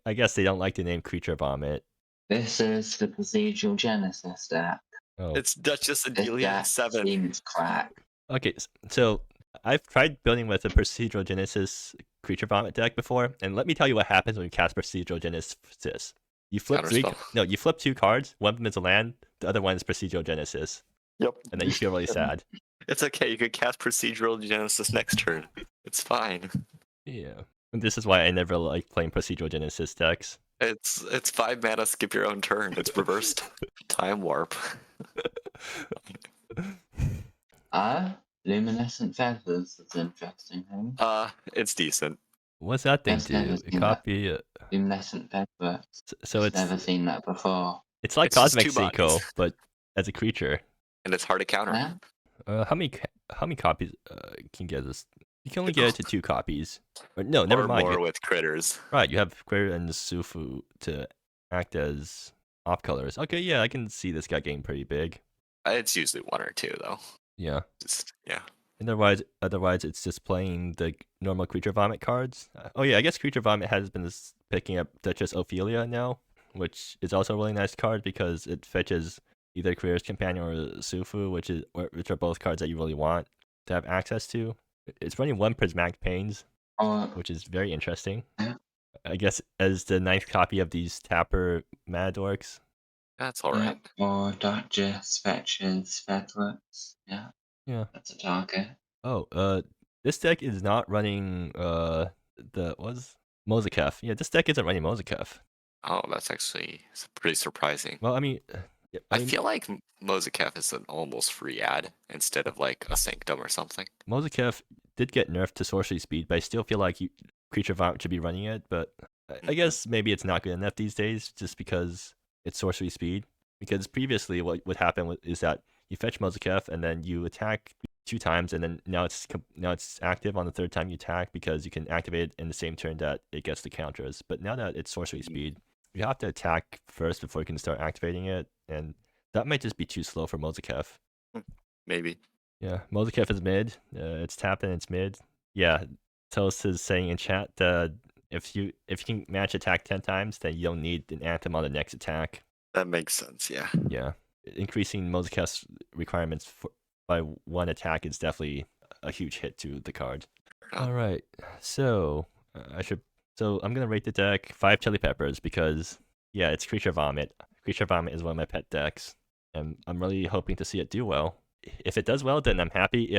I guess they don't like the name Creature Vomit. This is the procedural Genesis deck. Oh. It's Duchess This Adelia deck 7. seems crack. Okay, so I've tried building with a procedural Genesis Creature Vomit deck before, and let me tell you what happens when you cast procedural Genesis. You flip you flip 2 cards. One of them is a land. The other one is procedural Genesis. Yep. And then you feel really sad. It's okay. You could cast procedural Genesis next turn. It's fine. Yeah. And this is why I never like playing procedural Genesis decks. It's 5 mana. Skip your own turn. It's reversed time warp. Luminescent Feathers. That's interesting. It's decent. What's that thing do? Copy. Luminescent Feathers. So it's never seen that before. It's like Cosmic Seiko, but as a creature. And it's hard to counter. Yeah? How many copies can you get this? You can only get it to 2 copies. Or, no, never mind. More with critters. Right, you have Critter and Sufu to act as off colors. Okay, yeah, I can see this guy getting pretty big. It's usually 1 or 2 though. Yeah. Yeah. And otherwise, it's just playing the normal Creature Vomit cards. Oh yeah, I guess Creature Vomit has been picking up Duchess Ophelia now, which is also a really nice card because it fetches either Creator's Companion or Sufu, which are both cards that you really want to have access to. It's running 1 Prismatic Pains, which is very interesting. Yeah. I guess as the 9th copy of these Tapper Madorks. That's alright. Or Duchess fetches Featherworks. Yeah. Yeah. That's a target. Oh, this deck is not running Mozekef. Yeah, this deck isn't running Mozekef. Oh, that's actually pretty surprising. Well, I mean, I feel like Mozekef is an almost free ad instead of like a Sanctum or something. Mozekef did get nerfed to sorcery speed, but I still feel like Creature Vomit should be running it. But I guess maybe it's not good enough these days just because it's sorcery speed. Because previously, what would happen is that you fetch Mozekef and then you attack 2 times, and then now it's active on the 3rd time you attack because you can activate it in the same turn that it gets the counters. But now that it's sorcery speed, you have to attack first before you can start activating it, and that might just be too slow for Mozekef. Maybe. Yeah, Mozekef is mid. It's tapped and it's mid. Yeah, Toast is saying in chat that if you can match attack 10 times, then you don't need an Anthem on the next attack. That makes sense, yeah. Yeah, increasing Mozekef's requirements by 1 attack is definitely a huge hit to the card. All right, so I'm gonna rate the deck 5 chili peppers because yeah, it's Creature Vomit. Creature Vomit is one of my pet decks, and I'm really hoping to see it do well. If it does well, then I'm happy.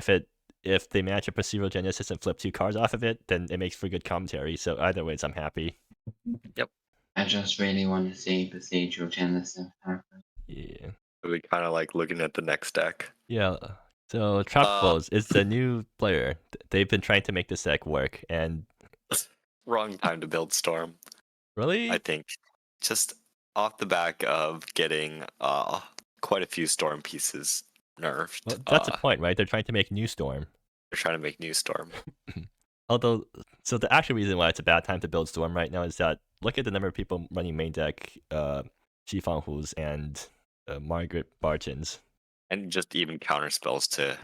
If they match a procedural Genesis and flip 2 cards off of it, then it makes for good commentary. So either ways, I'm happy. Yep. I just really want to see procedural Genesis happen. Yeah. We kind of like looking at the next deck. Yeah. So Tropicables is the new player. They've been trying to make this deck work, and wrong time to build Storm. Really? I think just off the back of getting quite a few Storm pieces nerfed. Well, that's the point, right? They're trying to make new Storm. They're trying to make new Storm. Although, so the actual reason why it's a bad time to build Storm right now is that look at the number of people running main deck, Chifang-Hus and Margaret Bartons. And just even counter spells to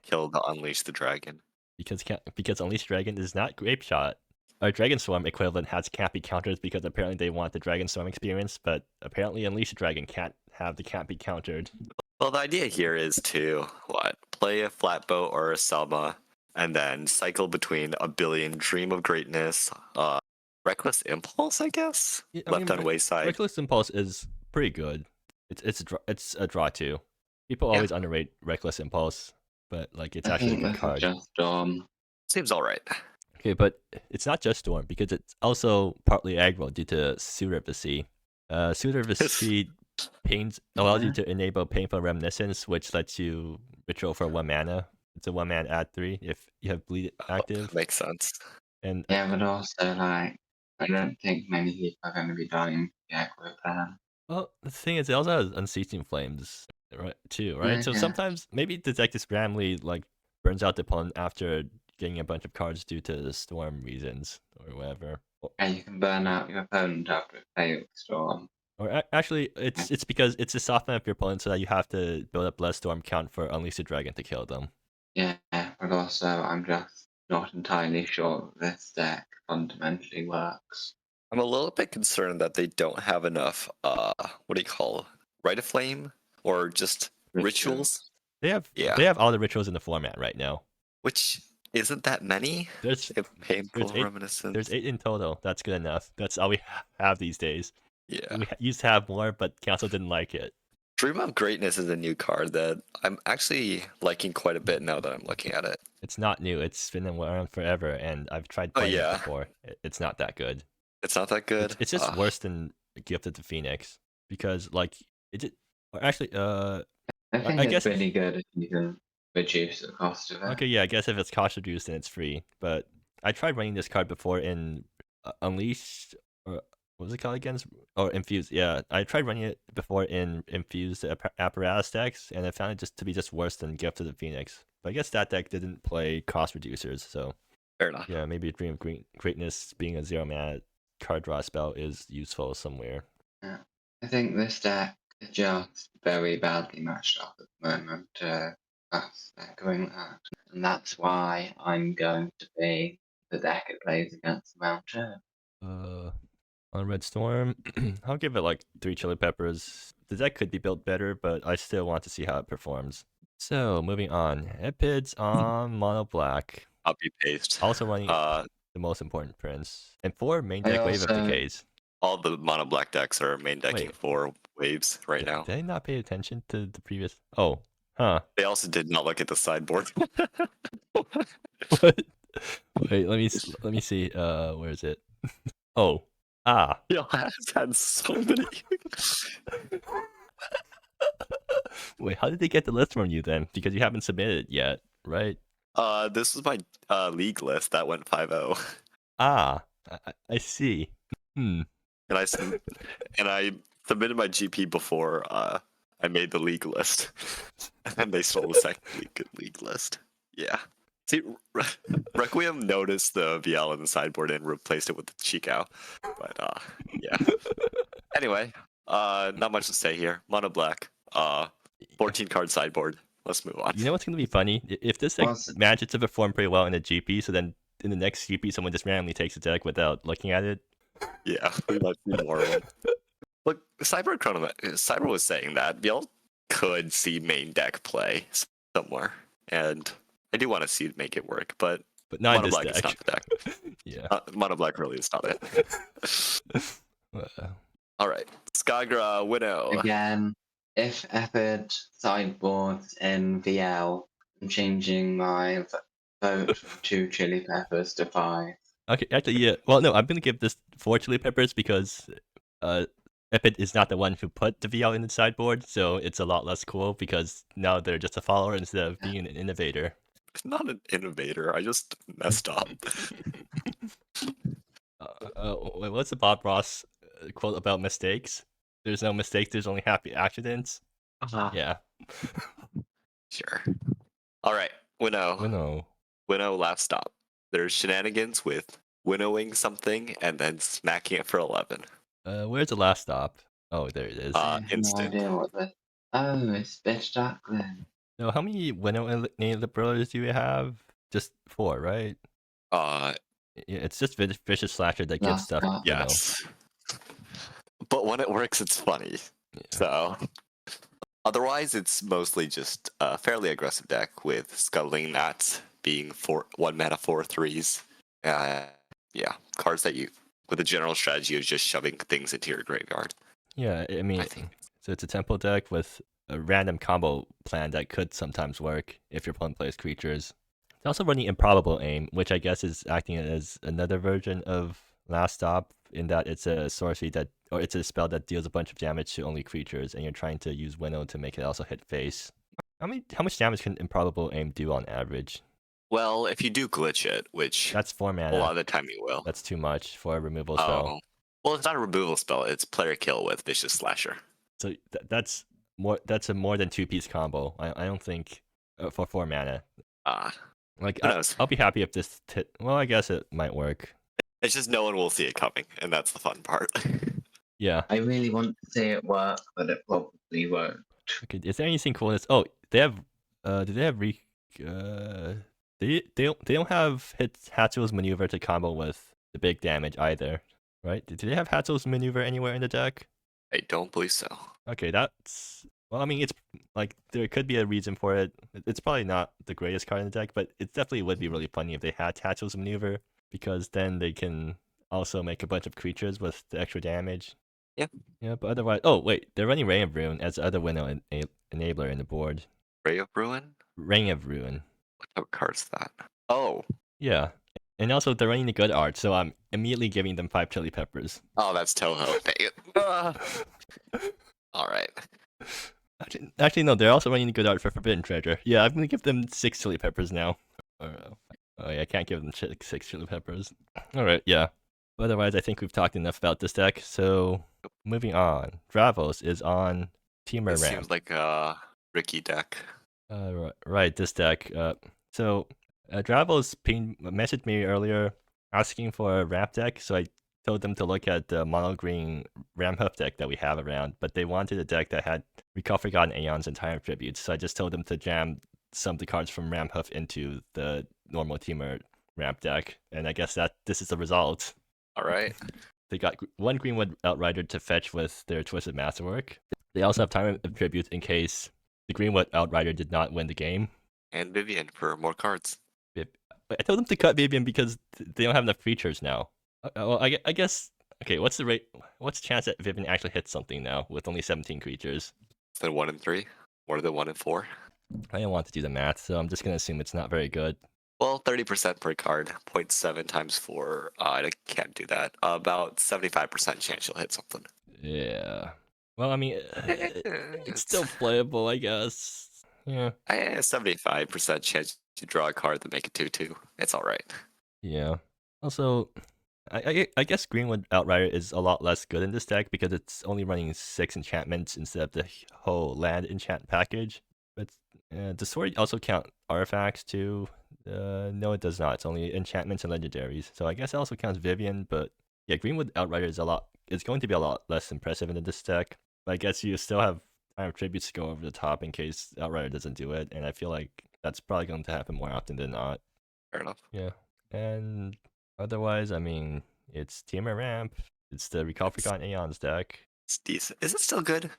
kill the Unleash the Dragon. Because Unleash Dragon is not Grape Shot. Our Dragon Storm equivalent can't be countered because apparently they want the Dragon Storm experience, but apparently Unleash the Dragon can't be countered. Well, the idea here is to play a Flatboat or a Selma, and then cycle between a billion Dream of Greatness, Reckless Impulse, I guess, left on Wayside. Reckless Impulse is pretty good. It's a draw too. People always underrate Reckless Impulse, but like it's actually a good card. Just Storm. Seems alright. Okay, but it's not just Storm because it's also partly aggro due to Suitor of the Sea. Suitor of the Sea allows you to enable Painful Reminiscence, which lets you ritual for 1 mana. It's a 1 mana add 3 if you have Bleed active. Makes sense. And yeah, but also like I don't think many people are going to be dying the aggro plan. Well, the thing is, it also has Unceasing Flames, right? So sometimes maybe the deck just randomly like burns out the opponent after getting a bunch of cards due to the Storm reasons or whatever. And you can burn out your opponent after a failed Storm. Or actually, it's because it's a soft map of your opponent, so that you have to build up less storm count for Unleash the Dragon to kill them. Yeah, but also I'm just not entirely sure this deck fundamentally works. I'm a little bit concerned that they don't have enough, what do you call, Rite of Flame? Or just rituals? They have all the rituals in the format right now. Which isn't that many? There's Painful eight, Reminiscence. There's 8 in total. That's good enough. That's all we have these days. Yeah. We used to have more, but Council didn't like it. Dream of Greatness is a new card that I'm actually liking quite a bit now that I'm looking at it. It's not new. It's been around forever, and I've tried playing it before. It's not that good. It's not that good? It's just worse than Gift of the Phoenix. Because, like, actually, I think it's guess really good if you can reduce the cost of it. Okay, yeah, I guess if it's cost reduced, then it's free. But I tried running this card before in Unleashed, or what was it called again? Or Infused, yeah. I tried running it before in Infused Apparatus decks, and I found it just to be just worse than Gift of the Phoenix. But I guess that deck didn't play cost reducers, so... Fair enough. Yeah, maybe Dream of Greatness being a 0-mana card draw spell is useful somewhere. Yeah. I think this deck is just very badly matched up at the moment to us echoing that. And that's why I'm going to be the deck it plays against the Mountain. On Red Storm, I'll give it like 3 Chili Peppers. The deck could be built better, but I still want to see how it performs. So, moving on. Epids on Mono Black. Copy paste. Also running the most important prince. And 4 main deck Wave of Decays. All the Mono Black decks are main decking 4 waves right now. Did I not pay attention to the previous? Oh, huh. They also did not look at the sideboard. What? Wait, let me see. Where is it? Oh. Y'all has had so many. Wait, how did they get the list from you then? Because you haven't submitted it yet, right? This was my league list that went 5-0. I see. And I submitted my GP before I made the league list, and they stole the second league list. Yeah. See, Requiem noticed the VL in the sideboard and replaced it with the Chico. But yeah. Anyway, not much to say here. Mono Black, 14 card sideboard. Let's move on. You know what's gonna be funny? If this deck manages to perform pretty well in a GP, so then in the next GP someone just randomly takes a deck without looking at it. Yeah, we might see more of it. Look, Cyber was saying that VL could see main deck play somewhere, and I do want to see it make it work, but not Mono this Black deck. is not the deck. Yeah. Mono Black really is not it. All right, Skagra Winnow. Again, if Epid sideboards in VL, I'm changing my vote from 2 Chili Peppers to 5. Okay, actually, yeah. Well, no, I'm gonna give this 4 Chili Peppers because Epid is not the one who put the VL in the sideboard, so it's a lot less cool because now they're just a follower instead of being an innovator. It's not an innovator. I just messed up. Wait, what's the Bob Ross quote about mistakes? There's no mistakes. There's only happy accidents. Yeah. Sure. All right, Winnow, last stop. There's shenanigans with winnowing something and then smacking it for 11. Where's the last stop? Oh, there it is. Instant. No idea what this... Oh, it's Bitch Duckling. No, how many winnow brothers do we have? Just 4, right? Yeah, it's just Vicious Slasher that gives stuff. Yes. But when it works, it's funny. Yeah. So, otherwise, it's mostly just a fairly aggressive deck with Scuttling Gnats being 1 mana 4/3s. Yeah, cards that you, with a general strategy of just shoving things into your graveyard. Yeah, I mean, so it's a tempo deck with a random combo plan that could sometimes work if your opponent plays creatures. It's also running Improbable Aim, which I guess is acting as another version of Last Stop, in that it's a sorcery or it's a spell that deals a bunch of damage to only creatures, and you're trying to use Winnow to make it also hit face. How much damage can Improbable Aim do on average? Well, if you do glitch it, which that's 4 mana. A lot of the time you will. That's too much for a removal spell. Well, it's not a removal spell. It's player kill with Vicious Slasher. So that's more. That's a more than 2-piece combo. I don't think for 4 mana. Like I'll be happy if this. Well, I guess it might work. It's just no one will see it coming, and that's the fun part. Yeah. I really want to see it work, but it probably won't. Okay, is there anything cool in this? Oh, they have do they have they don't have Hatsu's maneuver to combo with the big damage either, right? Do they have Hatsu's maneuver anywhere in the deck? I don't believe so. Okay, that's well, I mean, it's like there could be a reason for it. It's probably not the greatest card in the deck, but it definitely would be really funny if they had Hatsu's maneuver, because then they can also make a bunch of creatures with the extra damage. Yeah. Yeah, but otherwise, oh wait, they're running Ray of Ruin as the other window enabler in the board. Ray of Ruin? Ring of Ruin. What type of card's that? Oh. Yeah. And also they're running the good art, so I'm immediately giving them 5 chili peppers. Oh, that's Toho. Dang it. All right. Actually, no, they're also running the good art for Forbidden Treasure. Yeah, I'm gonna give them 6 chili peppers now. Oh yeah, I can't give them 6 chili peppers. Alright, yeah. Otherwise, I think we've talked enough about this deck, so moving on. Dravos is on Teamer This Ramp. seems like a Ricky deck. Right, this deck. So Dravos messaged me earlier asking for a ramp deck, so I told them to look at the mono green Ram Hoof deck that we have around, but they wanted a deck that had Recall Forgotten Aeons and Time of Tributes, so I just told them to jam some of the cards from Ram Hoof into the normal Teamer ramp deck, and I guess that this is the result. All right. They got 1 Greenwood Outrider to fetch with their Twisted Masterwork. They also have Time of Tribute in case the Greenwood Outrider did not win the game. And Vivian for more cards. I told them to cut Vivian because they don't have enough features now. Well, I guess. Okay, what's the rate? What's the chance that Vivian actually hits something now with only 17 creatures? It's the 1 in 3, more than 1 in 4. I don't want to do the math, so I'm just gonna assume it's not very good. Well, 30% per card, 0.7 times 4. I can't do that. About 75% chance you'll hit something. Yeah. Well, I mean, it's still playable, I guess. Yeah. 75% chance you draw a card that make it 2/2. It's all right. Yeah. Also, I guess Greenwood Outrider is a lot less good in this deck because it's only running 6 enchantments instead of the whole land enchant package. But does Sword also count artifacts too? No, it does not. It's only enchantments and legendaries. So I guess it also counts Vivian, but yeah, Greenwood Outrider is going to be a lot less impressive in this deck. But I guess you still have Time of Tributes to go over the top in case Outrider doesn't do it, and I feel like that's probably going to happen more often than not. Fair enough. Yeah. And otherwise, I mean, it's Teamer Ramp. It's the Recall Forgotten Aeons deck. It's decent. Is it still good?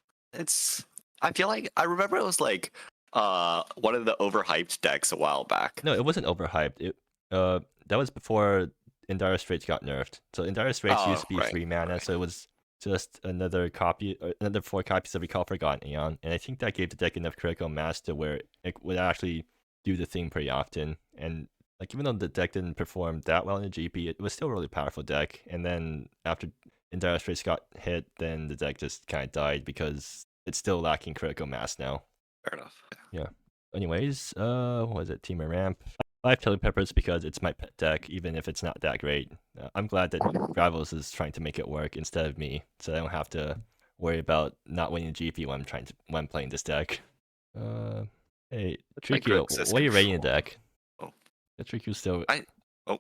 I feel like I remember it was like one of the overhyped decks a while back. No, it wasn't overhyped. That was before In Dire Straits got nerfed. So In Dire Straits used to be 3 mana, so it was just another 4 copies of Recall Forgotten Aeon, and I think that gave the deck enough critical mass to where it would actually do the thing pretty often. And like, even though the deck didn't perform that well in the GP, it was still a really powerful deck. And then after In Dire Straits got hit, then the deck just kind of died because it's still lacking critical mass now. Fair enough. Yeah. Anyways, what was it? Teamer Ramp. 5 chili peppers because it's my pet deck, even if it's not that great. I'm glad that Bravos is trying to make it work instead of me, so I don't have to worry about not winning GP when I'm playing this deck. Hey, Tricky, what are you rating the deck? Oh, Tricky still. Oh,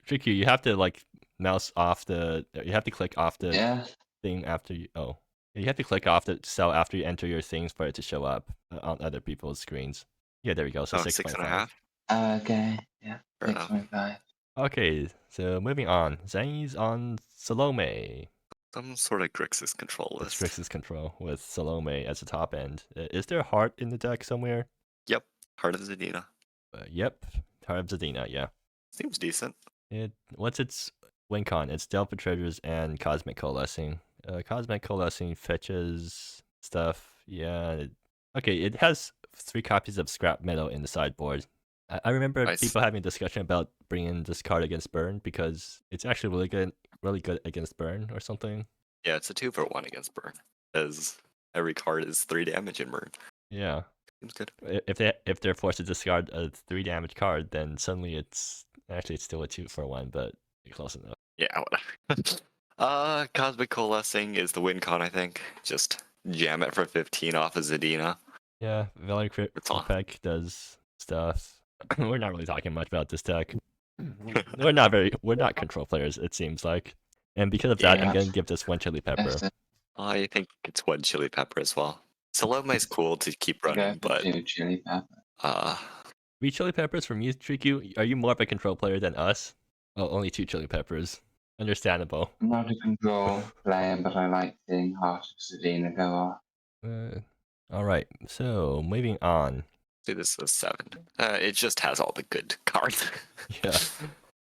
Tricky, you have to like mouse off the. You have to click off the thing after you. Oh, you have to click off the cell after you enter your things for it to show up on other people's screens. Yeah, there we go. So 6.5. Okay, yeah. 6.5. Okay, so moving on. Zany's on Salome. Some sort of Grixis control list. Grixis control with Salome as the top end. Is there a heart in the deck somewhere? Yep, Heart of Zadina. Yep, Heart of Zadina, yeah. Seems decent. What's its win con? It's Delta Treasures and Cosmic Coalescing. Cosmic Coalescing fetches stuff, yeah. Okay, it has 3 copies of Scrap Metal in the sideboard. I remember people having a discussion about bringing this card against Burn because it's actually really good against Burn or something. Yeah, it's a 2-for-1 against Burn, as every card is 3 damage in Burn. Yeah, seems good. If they're forced to discard a 3 damage card, then suddenly it's still a 2-for-1, but close enough. Yeah, whatever. Cosmic Coalescing is the win con, I think. Just jam it for 15 off of Zadina. Yeah, Valor Crit does stuff. We're not really talking much about this deck. We're not control players, it seems like. And because of that, I'm going to give this 1 chili pepper. I think it's 1 chili pepper as well. Salome is cool to keep running, but 2 chili pepper. 3 chili peppers from you, Triku. Are you more of a control player than us? Oh, only 2 chili peppers. Understandable. I'm not a control player, but I like seeing Heart of Sedina go off. Alright, so moving on. See, this is 7. It just has all the good cards. Yeah.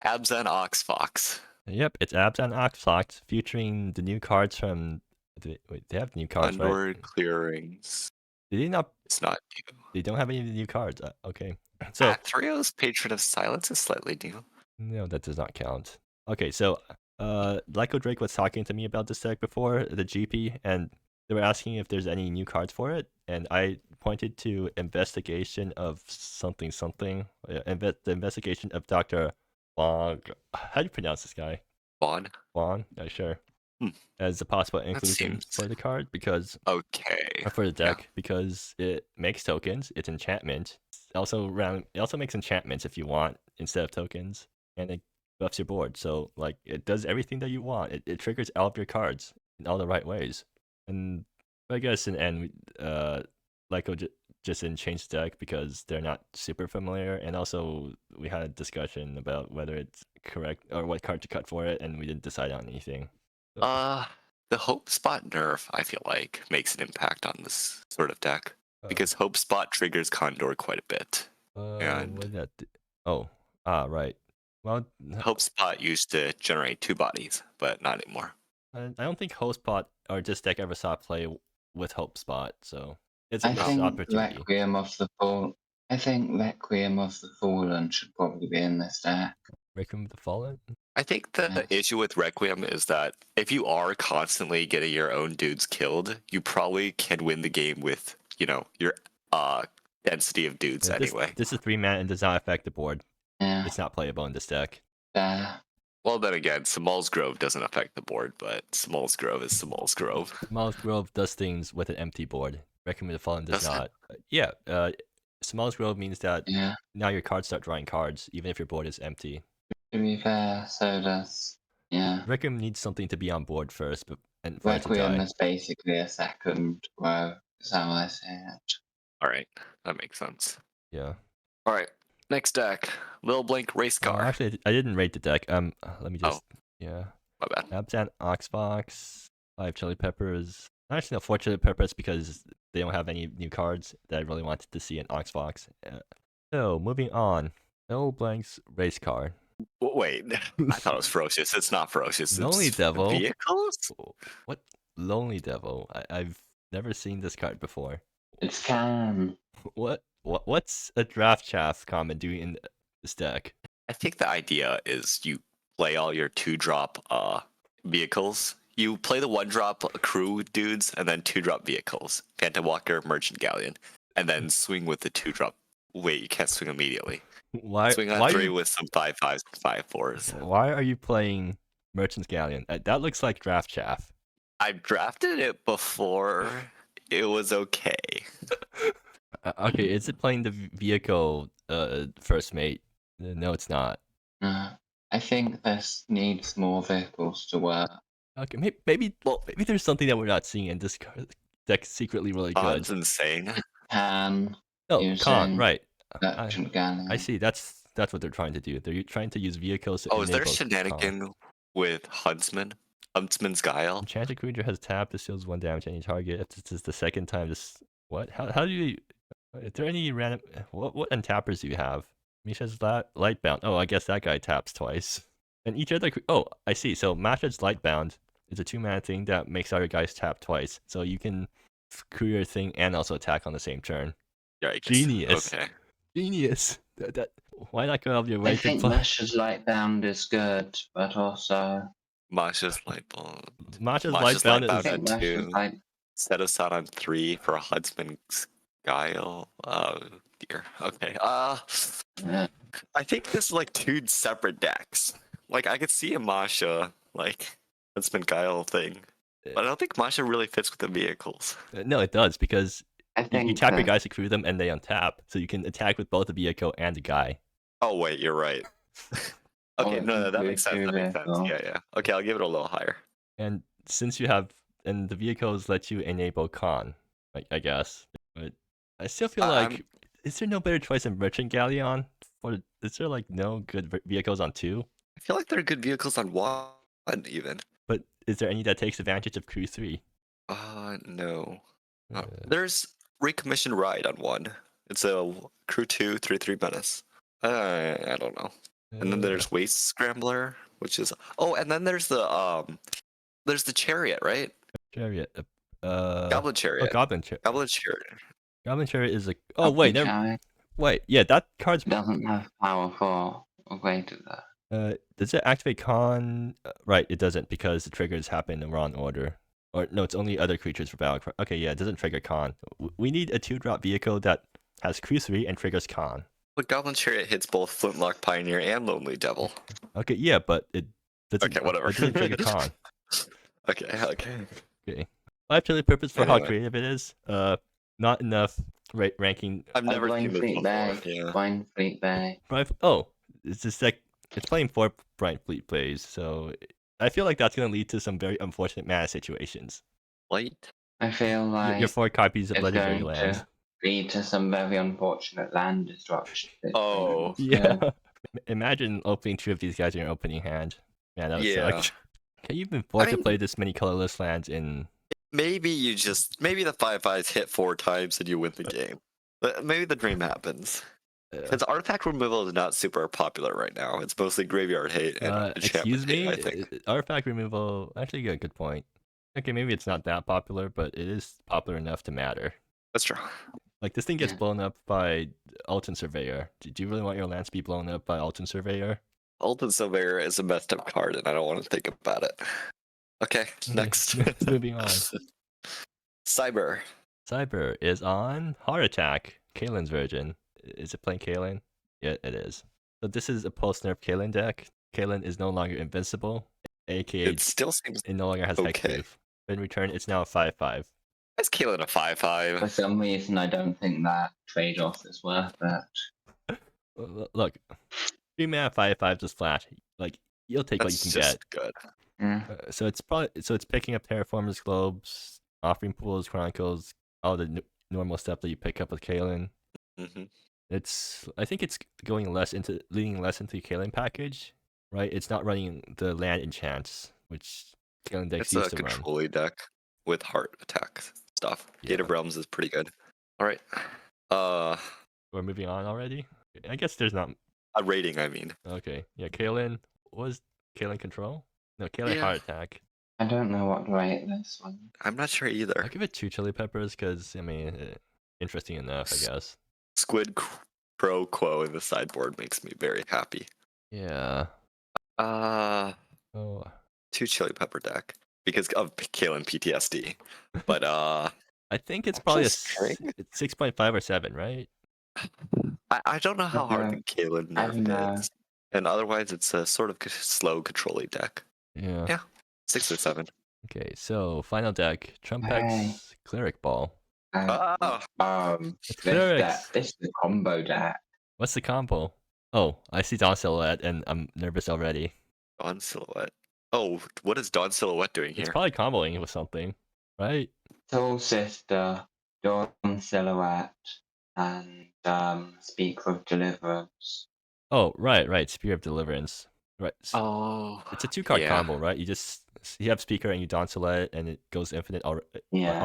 Abzan Oxfox. Yep, it's Abzan Oxfox featuring the new cards from. Wait, they have new cards, Condor right? Clearings. Did they not? It's not new. They don't have any new cards. Okay. So Athrio's Patron of Silence is slightly new. No, that does not count. Okay, so Lyco Drake was talking to me about this deck before, the GP, and they were asking if there's any new cards for it, and I pointed to Investigation of something. The Investigation of Dr. Wong. How do you pronounce this guy? Vaughn? Yeah, sure. As a possible inclusion for the card, because for the deck, because it makes tokens, it's enchantment. It also makes enchantments if you want instead of tokens, and it buffs your board. So like it does everything that you want. It triggers all of your cards in all the right ways. And I guess in the end, Lyco just didn't change the deck because they're not super familiar, and also we had a discussion about whether it's correct or what card to cut for it, and we didn't decide on anything. The Hope Spot nerf, I feel like, makes an impact on this sort of deck. Because Hope Spot triggers Condor quite a bit. Right. Well, Hope Spot used to generate 2 bodies, but not anymore. I don't think Hope Spot or this deck ever saw play with Hope Spot, so it's a missed opportunity. I think Requiem of the Fallen should probably be in this deck. Requiem of the Fallen? I think the issue with Requiem is that if you are constantly getting your own dudes killed, you probably can win the game with, your density of dudes anyway. This is 3-mana and does not affect the board. Yeah. It's not playable in this deck. Well, then again, Small's Grove doesn't affect the board, but Small's Grove is Small's Grove. Small's Grove does things with an empty board. Requiem of the Fallen does not. Small's Grove means that now your cards start drawing cards, even if your board is empty. To be fair, so does Requiem needs something to be on board first, and Requiem is basically a second row. That's how I say it. All right, that makes sense. Yeah. All right, next deck, Lil Blink Race Car. Actually, I didn't rate the deck. Let me just. Yeah. My bad. Abzan Oxfox, 5 chili peppers. Actually, no, 4 chili peppers because they don't have any new cards that I really wanted to see in Oxfox. So moving on, Lil Blink's Race Car. Wait, I thought it was Ferocious. It's not Ferocious. Lonely it's Devil. Vehicles? What? Lonely Devil. I've never seen this card before. It's Can. What's a draft chaff common doing in this deck? I think the idea is you play all your 2-drop vehicles. You play the 1-drop crew dudes and then 2-drop vehicles. Phantom Walker, Merchant Galleon. And then swing with the 2-drop. Wait, you can't swing immediately. Swing on 3 with some 5/5s, 5/4s. Why are you playing Merchant's Galleon? That looks like draft chaff. I've drafted it before. It was okay. Okay, is it playing the vehicle first mate? No, it's not. I think this needs more vehicles to work. Okay, maybe there's something that we're not seeing in this deck secretly really good. That's insane. Can. Con, right. I see, that's what they're trying to do. They're trying to use vehicles to is there a shenanigan with Huntsman? Huntsman's Guile? Enchanted creature has tapped. This deals 1 damage to any target. If this is the second time this... What? How do you... Is there any random... What untappers do you have? Misha's Lightbound. Oh, I guess that guy taps twice. And each other... Oh, I see. So Masha's Lightbound is a 2-mana thing that makes other guys tap twice. So you can crew your thing and also attack on the same turn. Yikes. Genius. Okay. Genius. Why not go out of your way I think Masha's Lightbound is good, but also... Masha's Lightbound. Masha's Lightbound is 2. Set us out on 3 for a Huntsman's Guile. Oh, dear. Okay. I think this is like 2 separate decks. Like, I could see a Masha, Huntsman Guile thing. But I don't think Masha really fits with the vehicles. No, it does, because you tap your guys to crew them and they untap. So you can attack with both the vehicle and the guy. Oh, wait, you're right. Okay, Or no, that makes sense. two That makes sense. vehicles. Yeah. Okay, I'll give it a little higher. And since you have, and the vehicles let you enable con, I guess. But I still feel like, is there no better choice than Merchant Galleon? Or is there like no good vehicles on 2? I feel like there are good vehicles on 1 even. But is there any that takes advantage of Crew 3? No. There's Recommissioned Ride on 1. It's a Crew 2 3-3 Menace. I don't know. And then there's Waste Scrambler, which is and then there's the Chariot, right? Chariot. Goblin Chariot. Goblin Chariot. Goblin Chariot. Goblin Chariot is a. Chariot Wait, yeah, that card's. doesn't have power for a way to that. Does it activate con? Right, it doesn't because the triggers happen in the wrong order. Or no, it's only other creatures for battle. Okay, yeah, it doesn't trigger con. We need a 2-drop vehicle that has Crew 3 and triggers con. But Goblin Chariot hits both Flintlock Pioneer and Lonely Devil. Okay, yeah, but it doesn't. Okay, whatever. It doesn't trigger con. Okay. I have to the purpose for how creative it is. Not enough ranking. I've never seen this Fleet before. Bay. Yeah. Blind Fleet Bay. It's just like it's playing 4 Bright Fleet plays, so I feel like that's going to lead to some very unfortunate mana situations. Light? I feel like your 4 copies of it's Legendary going lands. to lead to some very unfortunate land destruction. Oh. Yeah. Imagine opening 2 of these guys in your opening hand. Man, that would suck. Can you even afford to play this many colorless lands in? Maybe the 5/5s hit 4 times and you win the game. Maybe the dream happens. Because artifact removal is not super popular right now. It's mostly graveyard hate and excuse me, hate, I think. Artifact removal. Actually, you got a good point. Okay, maybe it's not that popular, but it is popular enough to matter. That's true. Like this thing gets blown up by Alton Surveyor. Do you really want your lands to be blown up by Alton Surveyor? Alton Surveyor is a messed up card, and I don't want to think about it. Okay, next. Moving on. Cyber. Cyber is on Heart Attack, Kalen's version. Is it playing Kalen? Yeah, it is. So this is a post-nerf Kalen deck. Kalen is no longer invincible, aka It still seems it no longer has hexproof. In return, it's now a 5/5. Is Kalen a 5/5? For some reason, I don't think that trade-off is worth it. Look, 3 mana 5/5 just flat. Like you'll take what you can get. Good. So it's picking up Terraformers, Globes, Offering Pools, Chronicles, all the normal stuff that you pick up with Kalen. Mm-hmm. I think it's leaning less into the Kalen package, right? It's not running the land enchants, which Kalen decks used to run. It's a control deck with Heart Attack stuff. Gate of Realms is pretty good. All right. We're moving on already. I guess there's not a rating. I mean. Okay. Yeah. Kalen was Kalen control. No, Kalen Heart Attack. I don't know what to rate this one. I'm not sure either. I'll give it 2 chili peppers because I mean, interesting enough, I guess. Squid Pro Quo in the sideboard makes me very happy. Yeah. 2 chili pepper deck because of Kalen PTSD. But I think it's probably it's 6.5 or 7, right? I don't know how hard the Kalen nerf is. And otherwise it's a sort of slow control-y deck. Yeah. 6 or 7. Okay, so final deck, Trumpex Cleric Ball. This is the combo deck. What's the combo? Oh, I see Dawn Silhouette and I'm nervous already. Dawn Silhouette. Oh, what is Dawn Silhouette doing here? It's probably comboing with something, right? Soul Sister, Dawn Silhouette, and Speaker of Deliverance. Oh, right. Spear of Deliverance. Right. Oh. It's a 2-card combo, right? You have Speaker and you Dawn Silhouette and it goes infinite all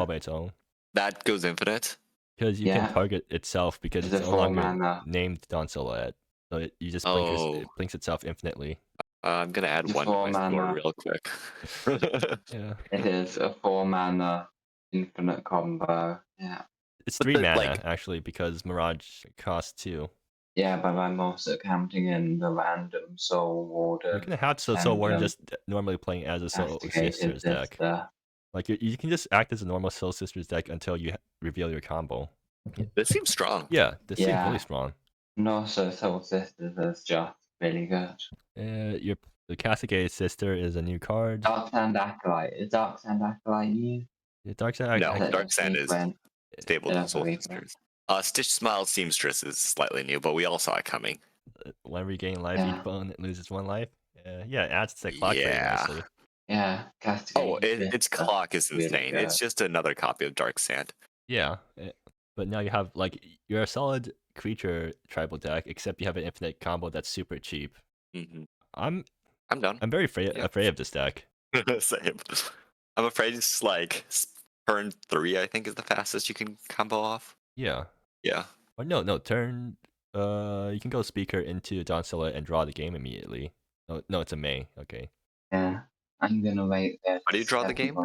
by its own. That goes infinite? Because you can target itself because it's no longer named Dawn Silhouette. So you just it blinks itself infinitely. I'm going to add 1 to my score real quick. Yeah. It is a 4-mana infinite combo. Yeah. It's 3 mana, actually, because Mirage costs 2. Yeah, but I'm also counting in the random Soul Warden. You can have Soul Warden just normally playing as a Soul Sisters deck. Like you can just act as a normal Soul Sisters deck until you reveal your combo. This seems strong. Yeah, this seems really strong. And also Soul Sisters is just really good. The Castigated Sister is a new card. Dark Sand Acolyte. Is Dark Sand Acolyte new? Yeah, Dark Sand Acolyte. No, Dark Sand is stable to Soul Sisters. Stitch Smile Seamstress is slightly new, but we all saw it coming. whenever you gain life, each opponent loses 1 life. Yeah, it adds to the clock pretty nicely. Yeah, Oh, its clock is insane. It's just another copy of Dark Sand. Yeah, but now you have like you're a solid creature tribal deck, except you have an infinite combo that's super cheap. I'm done. I'm very afraid of this deck. Same. I'm afraid it's like turn 3. I think is the fastest you can combo off. Yeah. Yeah. Or no, turn. You can go speaker into Doncella and draw the game immediately. No, it's a May. Okay. Yeah, I'm gonna wait there. How do you draw the game?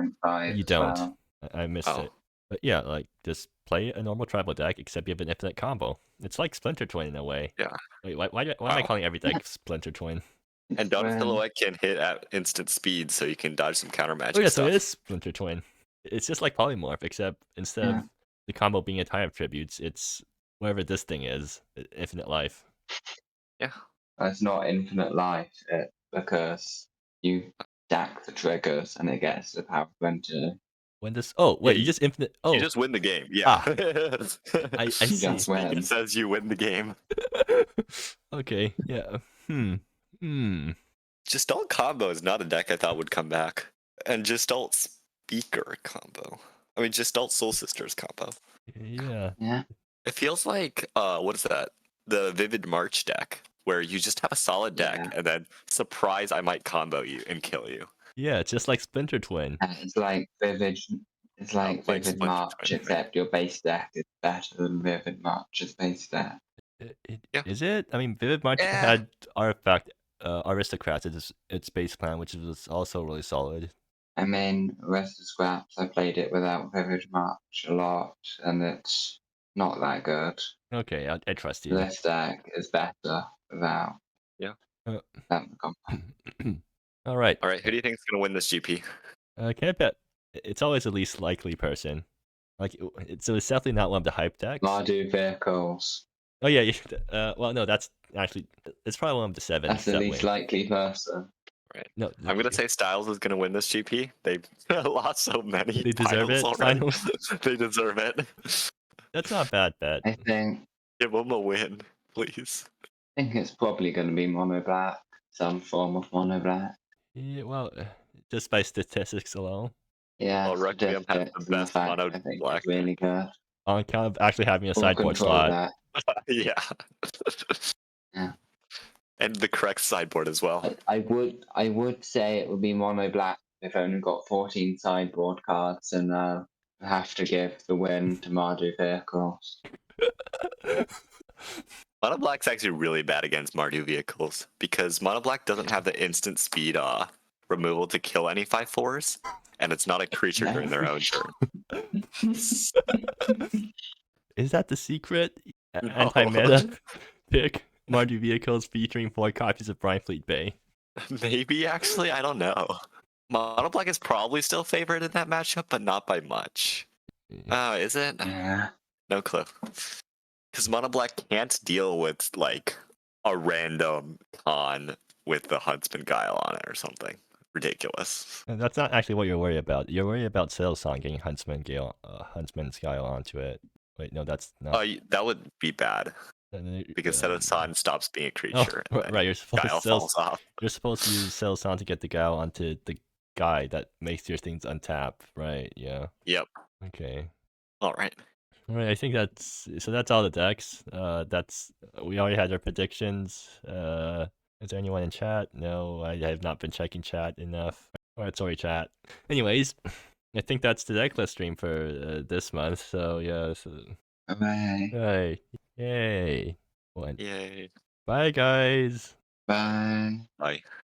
You don't. Well. I missed it. But yeah, like just play a normal tribal deck, except you have an infinite combo. It's like Splinter Twin in a way. Yeah. Wait, why am I calling every deck Splinter Twin? And Dawn Silhouette can hit at instant speed, so you can dodge some counter magic Oh yeah, stuff. so it is Splinter Twin. It's just like Polymorph, except instead of the combo being a tie of tributes, it's whatever this thing is, infinite life. Yeah. It's not infinite life, because you stack the triggers and it gets the power of 20. When this? Oh wait, you just infinite. Oh, you just win the game. Yeah. I see. Just win. It says you win the game. Okay. Yeah. Gestalt combo is not a deck I thought would come back, and Gestalt Speaker combo. I mean, Gestalt Soul Sisters combo. Yeah. It feels like what is that? The Vivid March deck, where you just have a solid deck and then surprise, I might combo you and kill you. Yeah, it's just like Splinter Twin. It's like Vivid. It's like Vivid March, except your base deck is better than Vivid March's base deck. Is it? I mean, Vivid March had Artifact Aristocrats as its base plan, which was also really solid. I mean, Rest of Scraps, I played it without Vivid March a lot, and it's not that good. Okay, I trust you. This deck is better without. Yeah. All right. Who do you think is going to win this GP? Can I bet? It's always the least likely person. Like, so it's definitely not one of the hype decks. Mardu Vehicles. Oh yeah. Well, no, that's actually it's probably one of the 7. That's the least likely person. Right. No, I'm gonna say Styles is gonna win this GP. They lost so many. They deserve it. Finals. They deserve it. That's not a bad bet. I think. Give them a win, please. I think it's probably going to be mono black, some form of mono black. Yeah, well, just by statistics alone. Yeah, well, Requiem has the best mono black. Really good. On account of actually having a sideboard slot. Yeah. And the correct sideboard as well. I would say it would be mono black if only got 14 sideboard cards, and have to give the win to Mardu Vehicles. Mono Black's actually really bad against Mardu Vehicles because Mono Black doesn't have the instant speed removal to kill any 5/4s, and it's not a creature during their own turn. Is that the secret? Anti-meta pick? Mardu Vehicles featuring 4 copies of Brynfleet Bay. Maybe, actually, I don't know. Mono Black is probably still favored in that matchup, but not by much. Is it? Yeah. No clue. Because Mono Black can't deal with, like, a random con with the Huntsman Guile on it or something. Ridiculous. And that's not actually what you're worried about. You're worried about Sailson getting Huntsman's Guile onto it. Wait, no, that's not. That would be bad. Because Sailson stops being a creature. Oh, right, you're supposed Guile falls off. You're supposed to use Sailson to get the Guile onto the guy that makes your things untap, right? Yeah. Yep. Okay. All right. I think that's all the decks. We already had our predictions. Is there anyone in chat? No, I have not been checking chat enough. Alright, sorry chat. Anyways, I think that's the Decklist stream for this month. So yeah. Bye. Right. Yay. Yay. Bye guys. Bye. Bye.